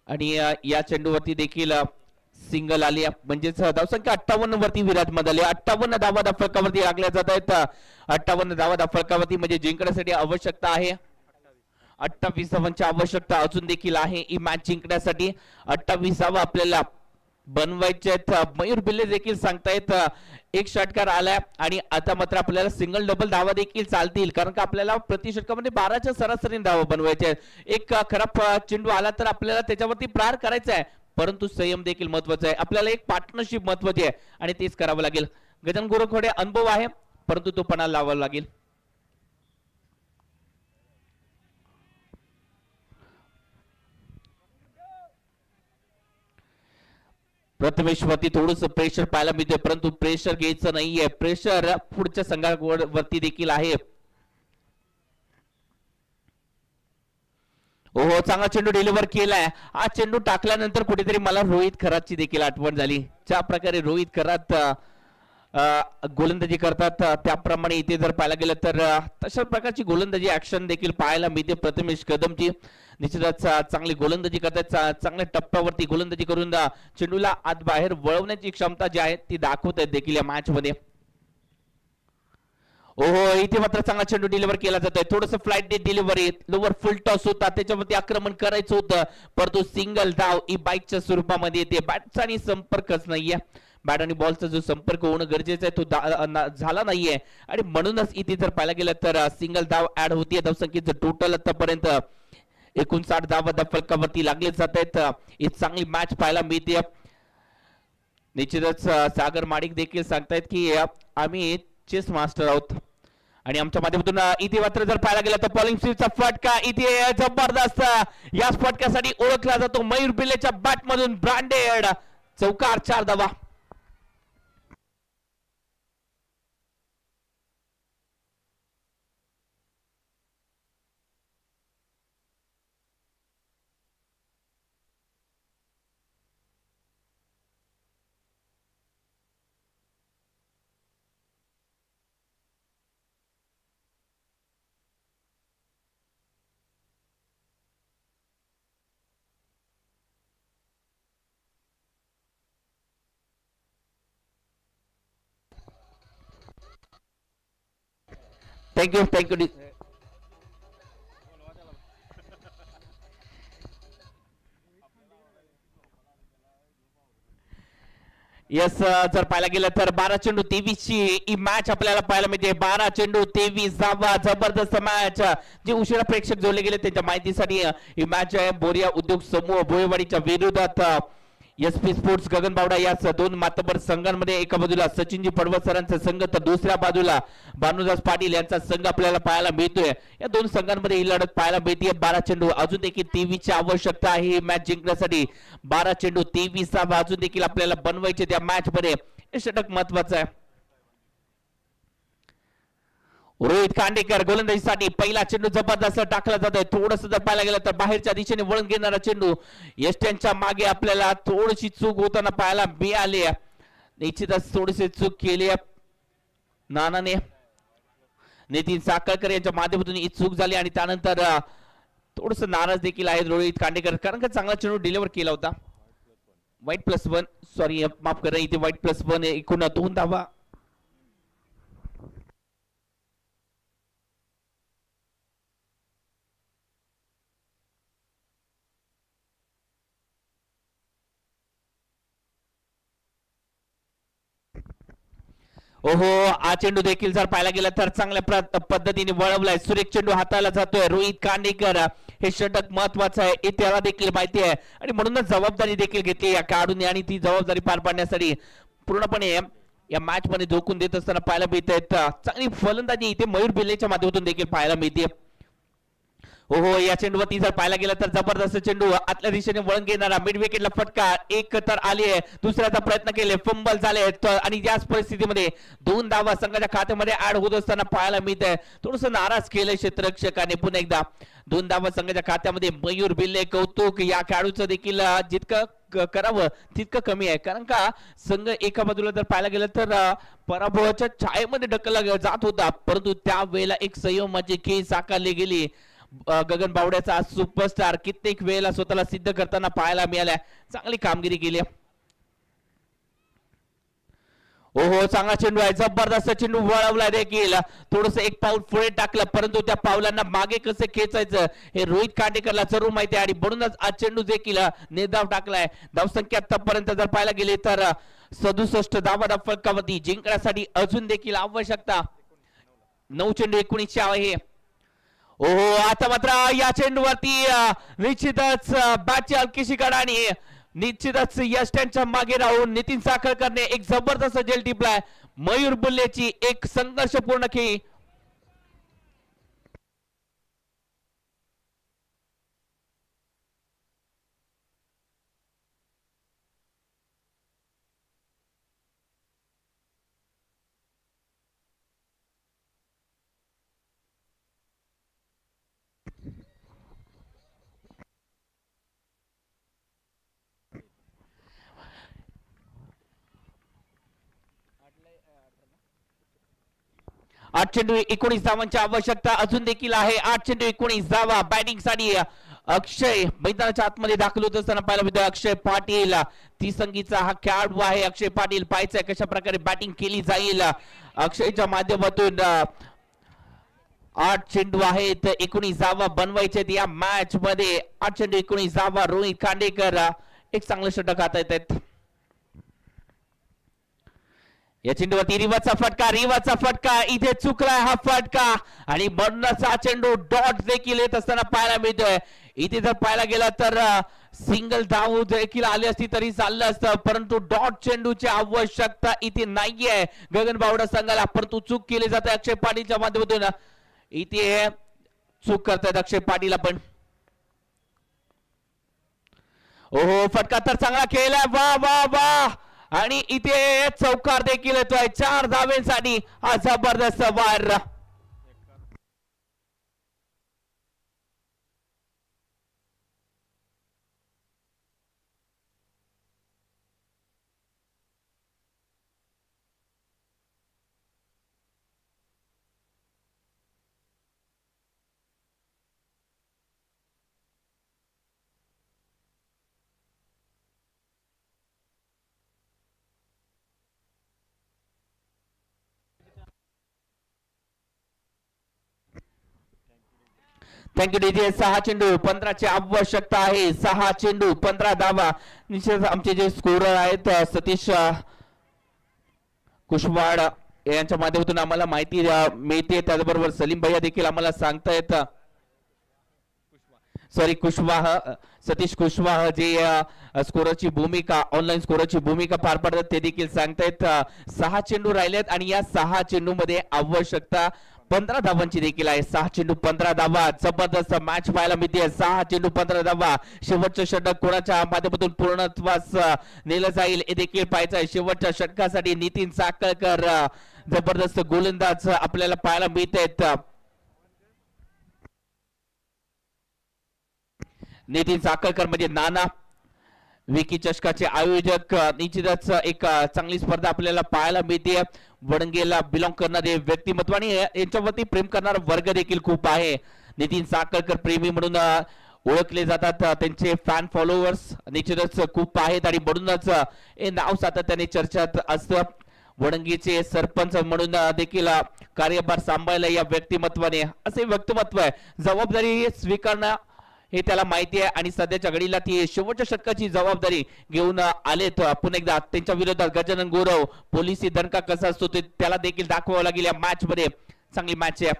आणि या चेंडूवरती देखील सिंगल आली म्हणजेच धावसंख्या 58 वरती विराजमान झाली. 58 धावा फलकावरती लागल्या जात आहेत. 58 धावा फलकावरती म्हणजे जिंकण्यासाठी आवश्यकता आहे 28 धावांची आवश्यकता अजून देखील आहे ही मॅच जिंकण्यासाठी. 28 धावा आपल्याला बनवायचे आहेत. मयूर बिल्ले देखील सांगतायत एक षटकार आलाय आणि आता मात्र आपल्याला सिंगल डबल धावा देखील चालतील कारण का आपल्याला प्रति षटकामध्ये 12च्या सरासरीने धावा बनवायच्या आहेत. एक खराब चेंडू आला तर आपल्याला त्याच्यावरती प्रहार करायचा आहे परंतु संयम देखील महत्वाचा आहे. आपल्याला एक पार्टनरशिप महत्वाची आहे आणि तेच करावं लागेल. गजानन गोरखोडे अनुभव आहे परंतु तो पणा लावावा लागेल. प्रथमेश वरती थोडस प्रेशर पाहायला मिळतोय परंतु प्रेशर घ्यायचं नाहीये. प्रेशर पुढच्या संघावरती देखील आहे. ओहो, चांगला चेंडू डिलिव्हर केलाय. हा चेंडू टाकल्यानंतर कुठेतरी मला रोहित खरातची देखील आठवण झाली. ज्या प्रकारे रोहित खरात गोलंदाजी करतात त्याप्रमाणे इथे जर पाहायला गेलं तर तशा प्रकारची गोलंदाजी ऍक्शन देखील पाहायला मिळते प्रथमेश कदमची. निश्चितच चांगली गोलंदाजी करतात, चांगल्या टप्प्यावरती गोलंदाजी करून चेंडूला आत बाहेर वळवण्याची क्षमता जी आहे ती दाखवत आहेत देखील या मॅच मध्ये. ओहो, इथे मात्र चांगला चेंडू डिलिव्हर केला जातोय. थोडस फ्लाइट डे डिलिव्हरी, लोवर फुल टॉस होता त्याच्यावरती आक्रमण करायचं होतं परंतु सिंगल धाव ही बाईकच्या स्वरूपामध्ये येते. बॅटचा आणि संपर्कच नाहीये. बॅट आणि बॉलचा जो संपर्क होणं गरजेचं आहे तो झाला नाहीये आणि म्हणूनच इथे जर पाहायला गेलं तर सिंगल धाव ऍड होतीये. धावसंख्येचं टोटल आतापर्यंत 59 धावा फलकावरती लागले जात आहेत. ही चांगली मॅच पाहायला मिळते. निश्चितच सागर माडिक देखील सांगतायत की आम्ही चेस मास्टर आहोत आणि आमच्या माध्यमातून इथे मात्र जर पाहायला गेलं तर पॉलिंग स्वीपचा फटका इथे जबरदस्त या फटक्यासाठी ओळखला जातो मयूर बिल्लेच्या बॅट मधून ब्रँडेड चौकार. 4 धावा. थँक्यू. यस जर पाहायला गेलं तर 12 चेंडू 23 ची ही मॅच आपल्याला पाहायला मिळते. 12 चेंडू 23 धावा, जबरदस्त मॅच. जे उशिरा प्रेक्षक जोडले गेले त्यांच्या माहितीसाठी ही मॅच आहे बोरिया उद्योग समूह भोयवाडीच्या विरोधात एसपी स्पोर्ट्स गगन बावडा या दोन मातबर संघांमध्ये. एका बाजूला सचिनजी पडवळ सरांचा संघ तर दुसऱ्या बाजूला भानुदास पाटील यांचा संघ आपल्याला पाहायला मिळतोय. या दोन संघांमध्ये ही लढत पाहायला मिळते. 12 चेंडू अजून देखील 23 ची आवश्यकता आहे ही मॅच जिंकण्यासाठी. 12 चेंडू 23 धावा अजून देखील आपल्याला बनवायचे त्या मॅच मध्ये. हे षटक महत्वाचं आहे. रोहित खांडेकर गोलंदाजीसाठी पहिला चेंडू जबरदस्त टाकला जातोय. थोडस जर पाहायला गेलं तर बाहेरच्या दिशेने वळून घेणारा चेंडू यष्ट्यांच्या मागे आपल्याला थोडीशी चूक होताना पाहायला मिळाली. निश्चितच थोडीशी चूक केली नानाने. नितीन साखळकर यांच्या माध्यमातून ही चूक झाली आणि त्यानंतर थोडस नाराज देखील आहेत रोहित खांडेकर कारण का चांगला चेंडू डिलिव्हर केला होता. वाईट +1 सॉरी माफ करा इथे वाईट +1 एकूण 2 धावा. ओहो हा चेंडू देखील जर पाहायला गेला तर चांगल्या पद्धतीने वळवलाय. सुरेख चेंडू हाताला जातोय रोहित खांडेकर. हे षटक महत्वाचं आहे हे त्याला देखील माहिती आहे आणि म्हणूनच जबाबदारी देखील घेतली या खेळाडूंनी आणि ती जबाबदारी पार पाडण्यासाठी पूर्णपणे या मॅच मध्ये झोकून देत असताना पाहायला मिळत आहेत. चांगली फलंदाजी इथे मयूर बिल्लेच्या माध्यमातून देखील पाहायला मिळते. हो या चेंडूवरती जर पाहायला गेलं तर जबरदस्त चेंडू आतल्या दिशेने वळण घेणारा मिड विकेटला फटका. एक तर आली आहे, दुसऱ्याचा प्रयत्न केले, फंबल झाले आणि याच परिस्थितीमध्ये 2 धावा संघाच्या खात्यामध्ये ऍड होत असताना पाहायला मिळत आहे. थोडस नाराज केलंय क्षेत्ररक्षकाने पुन्हा एकदा. 2 धावा संघाच्या खात्यामध्ये मयूर बिल्ले. कौतुक या खेळाडूचं देखील. जितकं करावं तितकं कमी आहे कारण का संघ एका बाजूला जर पाहायला गेलं तर पराभवाच्या छायेमध्ये ढकलला जात होता परंतु त्यावेळेला एक संयमाची खेळ साकारली गेली. गगन बावड्याचा सुपरस्टार कित्येक वेळेला स्वतःला सिद्ध करताना पाहायला मिळाल्या. चांगली कामगिरी केली. ओहो चांगला चेंडू आहे, जबरदस्त चेंडू वळवला देखील. थोडस एक पाऊल पुढे टाकलं परंतु त्या पावलांना मागे कसे खेचायचं हे रोहित खांडेकरला जरूर माहिती आहे आणि म्हणूनच आज चेंडू देखील निर्धाव टाकलाय. धावसंख्या आतापर्यंत जर पाहायला गेले तर 67 धावा फलकावरती जिंकण्यासाठी अजून देखील आवश्यकता 9 चेंडू 19 आहे. ओहो आता मात्र या चेंडूवरती निश्चितच बॅटची हलकीशी काढा आणि निश्चितच यष्ट्यांच्या मागे राहून नितीन साखळकरने एक जबरदस्त जेल टिपलाय. मयूर बुल्लेची एक संघर्षपूर्ण खेळी. आठ चेंडू 19 धावांची आवश्यकता अजून देखील आहे. 8 चेंडू 19 धावा. बॅटिंग साठी अक्षय मैदानाच्या आतमध्ये दाखल होत असताना पाहायला मिळतोय. अक्षय पाटील संगीचा हा खेळाडू आहे. अक्षय पाटील पाहायचंय कशा प्रकारे बॅटिंग केली जाईल. अक्षयच्या माध्यमातून 8 चेंडू आहेत 19 धावा बनवायचे या मॅच मध्ये. 8 चेंडू 19 धावा. रोहित खांडेकर एक चांगलं षटक हातात आहेत. या चेंडूवरती रिवाचा फटका इथे चुकलाय हा फटका आणि म्हणूनच हा चेंडू डॉट देखील येत असताना पाहायला मिळतोय. इथे जर पाहायला गेला तर सिंगल धाव देखील आली असती तरी चाललं असतं परंतु डॉट चेंडूची आवश्यकता इथे नाहीये गगन बावडा संघाला. परंतु चूक केली जाते अक्षय पाटीलच्या माध्यमातून. इथे चूक करतायत अक्षय पाटील आपण. ओहो फटका तर चांगला खेळलाय. वा वा वा आणि इथे चौकार देखील येतोय 4 धावेसाठी. हा जबरदस्त वार. Thank you DJ. 6 चेंडू 15 ची आवश्यकता आहे. 6 चेंडू 15 धावा. निश्चित आमचे जे स्कोरर आहेत सतीश कुशवाड यांच्या माध्यमातून आम्हाला माहिती मिळते. त्याचबरोबर सलीम भैया देखील आम्हाला सांगतायत, सॉरी कुशवाह, सतीश कुशवाह जे स्कोरची भूमिका, ऑनलाईन स्कोरची भूमिका पार पाडतात ते देखील सांगतायत. 6 चेंडू राहिलेत आणि या 6 चेंडू मध्ये आवश्यकता 15 धावांची देखील आहे. 6 चेंडू 15 धावा, जबरदस्त मॅच पाहायला मिळते. 6 चेंडू 15 धावा, शेवटचं षटक कोणाच्या माध्यमातून पूर्णत्वास नेलं जाईल हे देखील पाहायचं आहे. शेवटच्या षटकासाठी नितीन साखळकर जबरदस्त गोलंदाज आपल्याला पाहायला मिळत आहेत. नितीन साखळकर म्हणजे नाना, विकी चषकाचे आयोजक. निश्चितच एक चांगली स्पर्धा आपल्याला पाहायला मिळते. वडंगेला बिलॉंग करणारे व्यक्तिमत्व आणि यांच्यावरती प्रेम करणारा वर्ग देखील खूप आहे. नितीन साखळकर प्रेमी म्हणून ओळखले जातात. त्यांचे फॅन फॉलोअर्स निश्चितच खूप आहेत आणि म्हणूनच हे नाव सातत्याने चर्चेत असतं. वडंगीचे सरपंच म्हणून देखील कार्यभार सांभाळला या व्यक्तिमत्वाने. असे व्यक्तिमत्व आहे, जबाबदारी स्वीकारणं हे त्याला माहिती आहे आणि सध्याच्या घडीला ती शेवटच्या षटकाची जबाबदारी घेऊन आलेत. पुन्हा एकदा त्यांच्या विरोधात गजानन गौरव, पोलिसी दणका कसा असतो ते त्याला देखील दाखवावं लागेल या मॅच मध्ये. चांगली मॅच आहे.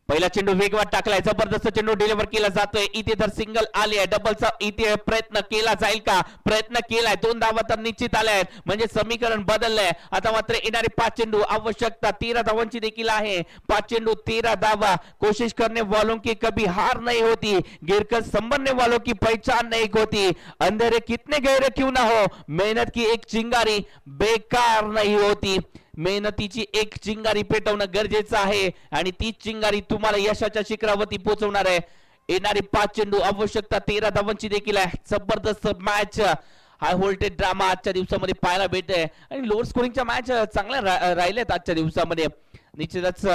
पहिला चेंडू वेगवान टाकलाय, जबरदस्त चेंडू डिलिव्हर केला जातोय. इथे तर सिंगल आली आहे, डबलचा इथे प्रयत्न केला जाईल का? प्रयत्न केलाय, 2 धावा तर निश्चित आल्या आहेत, म्हणजे समीकरण बदललंय. आता मात्र येणारे 5 चेंडू, आवश्यकता 13 धावांची देखील आहे. 5 चेंडू 13 धावा. कोशिश करने वालों की कभी हार नहीं होती, गिरकर संभलने वालों की पहचान नहीं होती. अंधेरे कितने गहरे क्यों ना हो, मेहनत की एक चिंगारी बेकार नहीं होती. मेहनतीची एक चिंगारी पेटवणं गरजेचं आहे आणि ती चिंगारी तुम्हाला यशाच्या शिखरावरती पोहोचवणार आहे. येणारे 5 चेंडू, आवश्यकता 13 धावांची देखील आहे. जबरदस्त मॅच, हाय व्होल्टेज ड्रामा आजच्या दिवसामध्ये पाहायला भेटतोय आणि लोअर स्कोरिंगच्या मॅच चांगल्या राहिल्यात आजच्या दिवसामध्ये. निश्चितच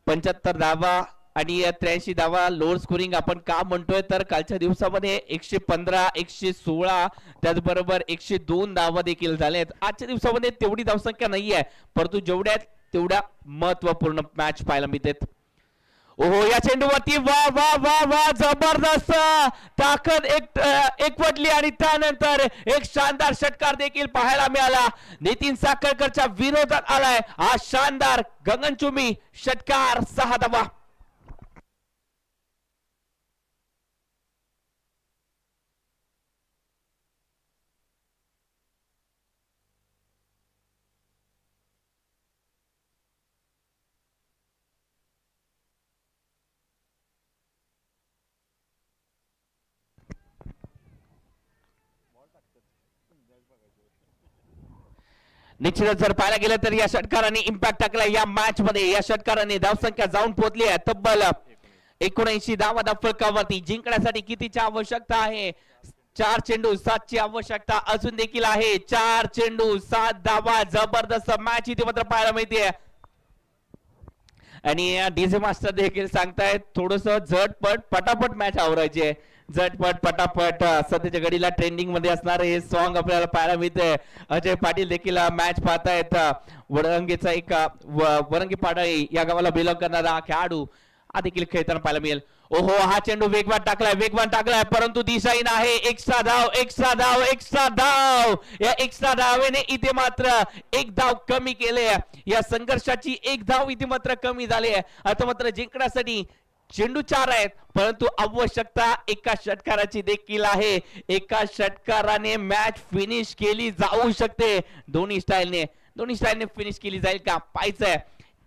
75 धावा आणि 83 धावा लोअर स्कोरिंग आपण का म्हणतोय तर कालच्या दिवसामध्ये 115, 116 त्याचबरोबर 102 धावा देखील झाल्यात. आजच्या दिवसामध्ये तेवढी धावसंख्या नाहीये, परंतु जेवढ्या तेवढ्या महत्वपूर्ण मॅच पाहायला मिळतात. ओहो, या चेंडूवरती वा वा वा वा, जबरदस्त ताकद एकवटली आणि त्यानंतर एक शानदार षटकार देखील पाहायला मिळाला. नितीन साखळकरच्या विरोधात आलाय हा शानदार गगनचुंबी षटकार. 6 धावा. निश्चितच जर पाहायला गेलं तर या षटकाराने इम्पॅक्ट टाकला या मॅच मध्ये. या षटकाराने धावसंख्या जाऊन पोहोचली आहे तब्बल 79 धावा फलकावरती. जिंकण्यासाठी कितीची आवश्यकता आहे? 4 चेंडू 7 ची आवश्यकता अजून देखील आहे. 4 चेंडू 7 धावा. जबरदस्त मॅच इथे मात्र पाहायला मिळते आणि डीजे मास्टर देखील सांगतायत थोडस झटपट पटापट मॅच आवरायची आहे. झटपट पटापट सध्याच्या घडीला ट्रेंडिंग मध्ये असणारे हे सॉन्ग आपल्याला पाहायला मिळते. अजय पाटील देखील मॅच पाहतायत. वडंगेचा एक वरंगी पाडाळी या गावाला बिलॉंग करणारा खेळाडू हा देखील खेळताना पाहायला मिळेल. ओहो, हा चेंडू वेगवान टाकलाय परंतु दिशाहीन आहे. एक्स्ट्रा धाव. या एक्स्ट्रा धावेने इथे मात्र 1 धाव कमी केले. या संघर्षाची 1 धाव इथे मात्र कमी झाली आहे. आता मात्र जिंकण्यासाठी चेंडू 4 आहेत, परंतु आवश्यकता एका षटकाराची देखील आहे. एका षटकाराने मॅच फिनिश केली जाऊ शकते. दोन्ही स्टाईलने फिनिश केली जाईल का पाहायचंय.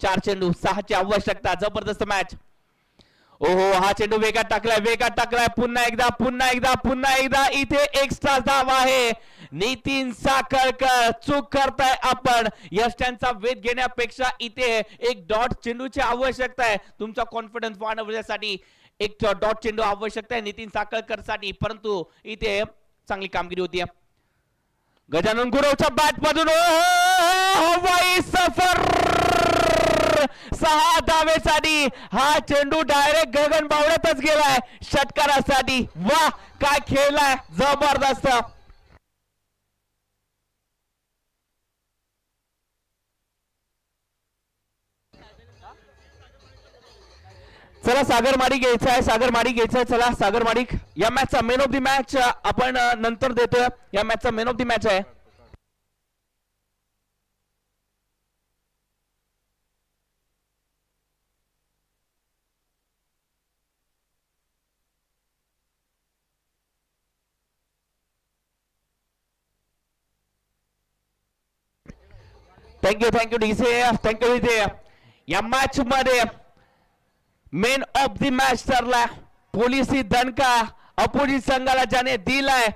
4 चेंडू 6 ची आवश्यकता. जबरदस्त मॅच. ओहो, हा चेंडू वेगात टाकलाय. पुन्हा एकदा इथे एक्स्ट्रा धाव आहे. नितीन साखळकर चूक करताय आपण. यष्ट्यांचा वेध घेण्यापेक्षा इथे एक डॉट चेंडूची आवश्यकता आहे. तुमचा कॉन्फिडन्स वाढवण्यासाठी एक डॉट चेंडू आवश्यकता आहे नितीन साखळकर साठी, परंतु इथे चांगली कामगिरी होती. गजानन गुरवच्या बॅट मधून हवाई सफर 6 धावेसाठी. हा चेंडू डायरेक्ट गगन बावड्यातच गेलाय षटकारासाठी. वा, काय खेळलाय, जबरदस्त. चला सागर माडिक घ्यायचा आहे. चला सागर माडिक. या मॅचचा मेन ऑफ द मॅच आपण नंतर देतोय. या मॅचचा मेन ऑफ द मॅच आहे. Thank you DJ, thank you DJ. या मॅच मध्ये मेन ऑफ द मॅच ठरला पोलिसी दणका अपोजिट संघाला ज्याने दिलाय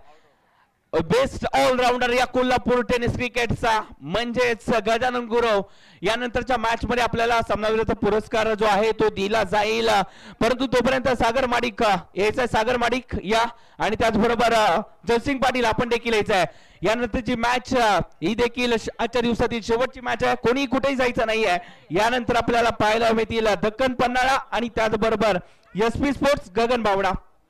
बेस्ट ऑलराऊंडर या कोल्हापूर टेनिस क्रिकेटचा म्हणजेच गजानन गुरव. यानंतरच्या मॅच मध्ये आपल्याला सामनावीराचा पुरस्कार जो आहे तो दिला जाईल, परंतु तोपर्यंत सागर माडिक यायचा. सागर माडिक या आणि त्याचबरोबर जयसिंग पाटील आपण देखील यायचं आहे. यानंतरची मॅच ही देखील आजच्या दिवसातील शेवटची मॅच आहे. कोणी कुठेही जायचं नाहीये. यानंतर आपल्याला पाहायला मिळतील दक्कन पन्हाळा आणि त्याचबरोबर SP स्पोर्ट्स गगन बावडा.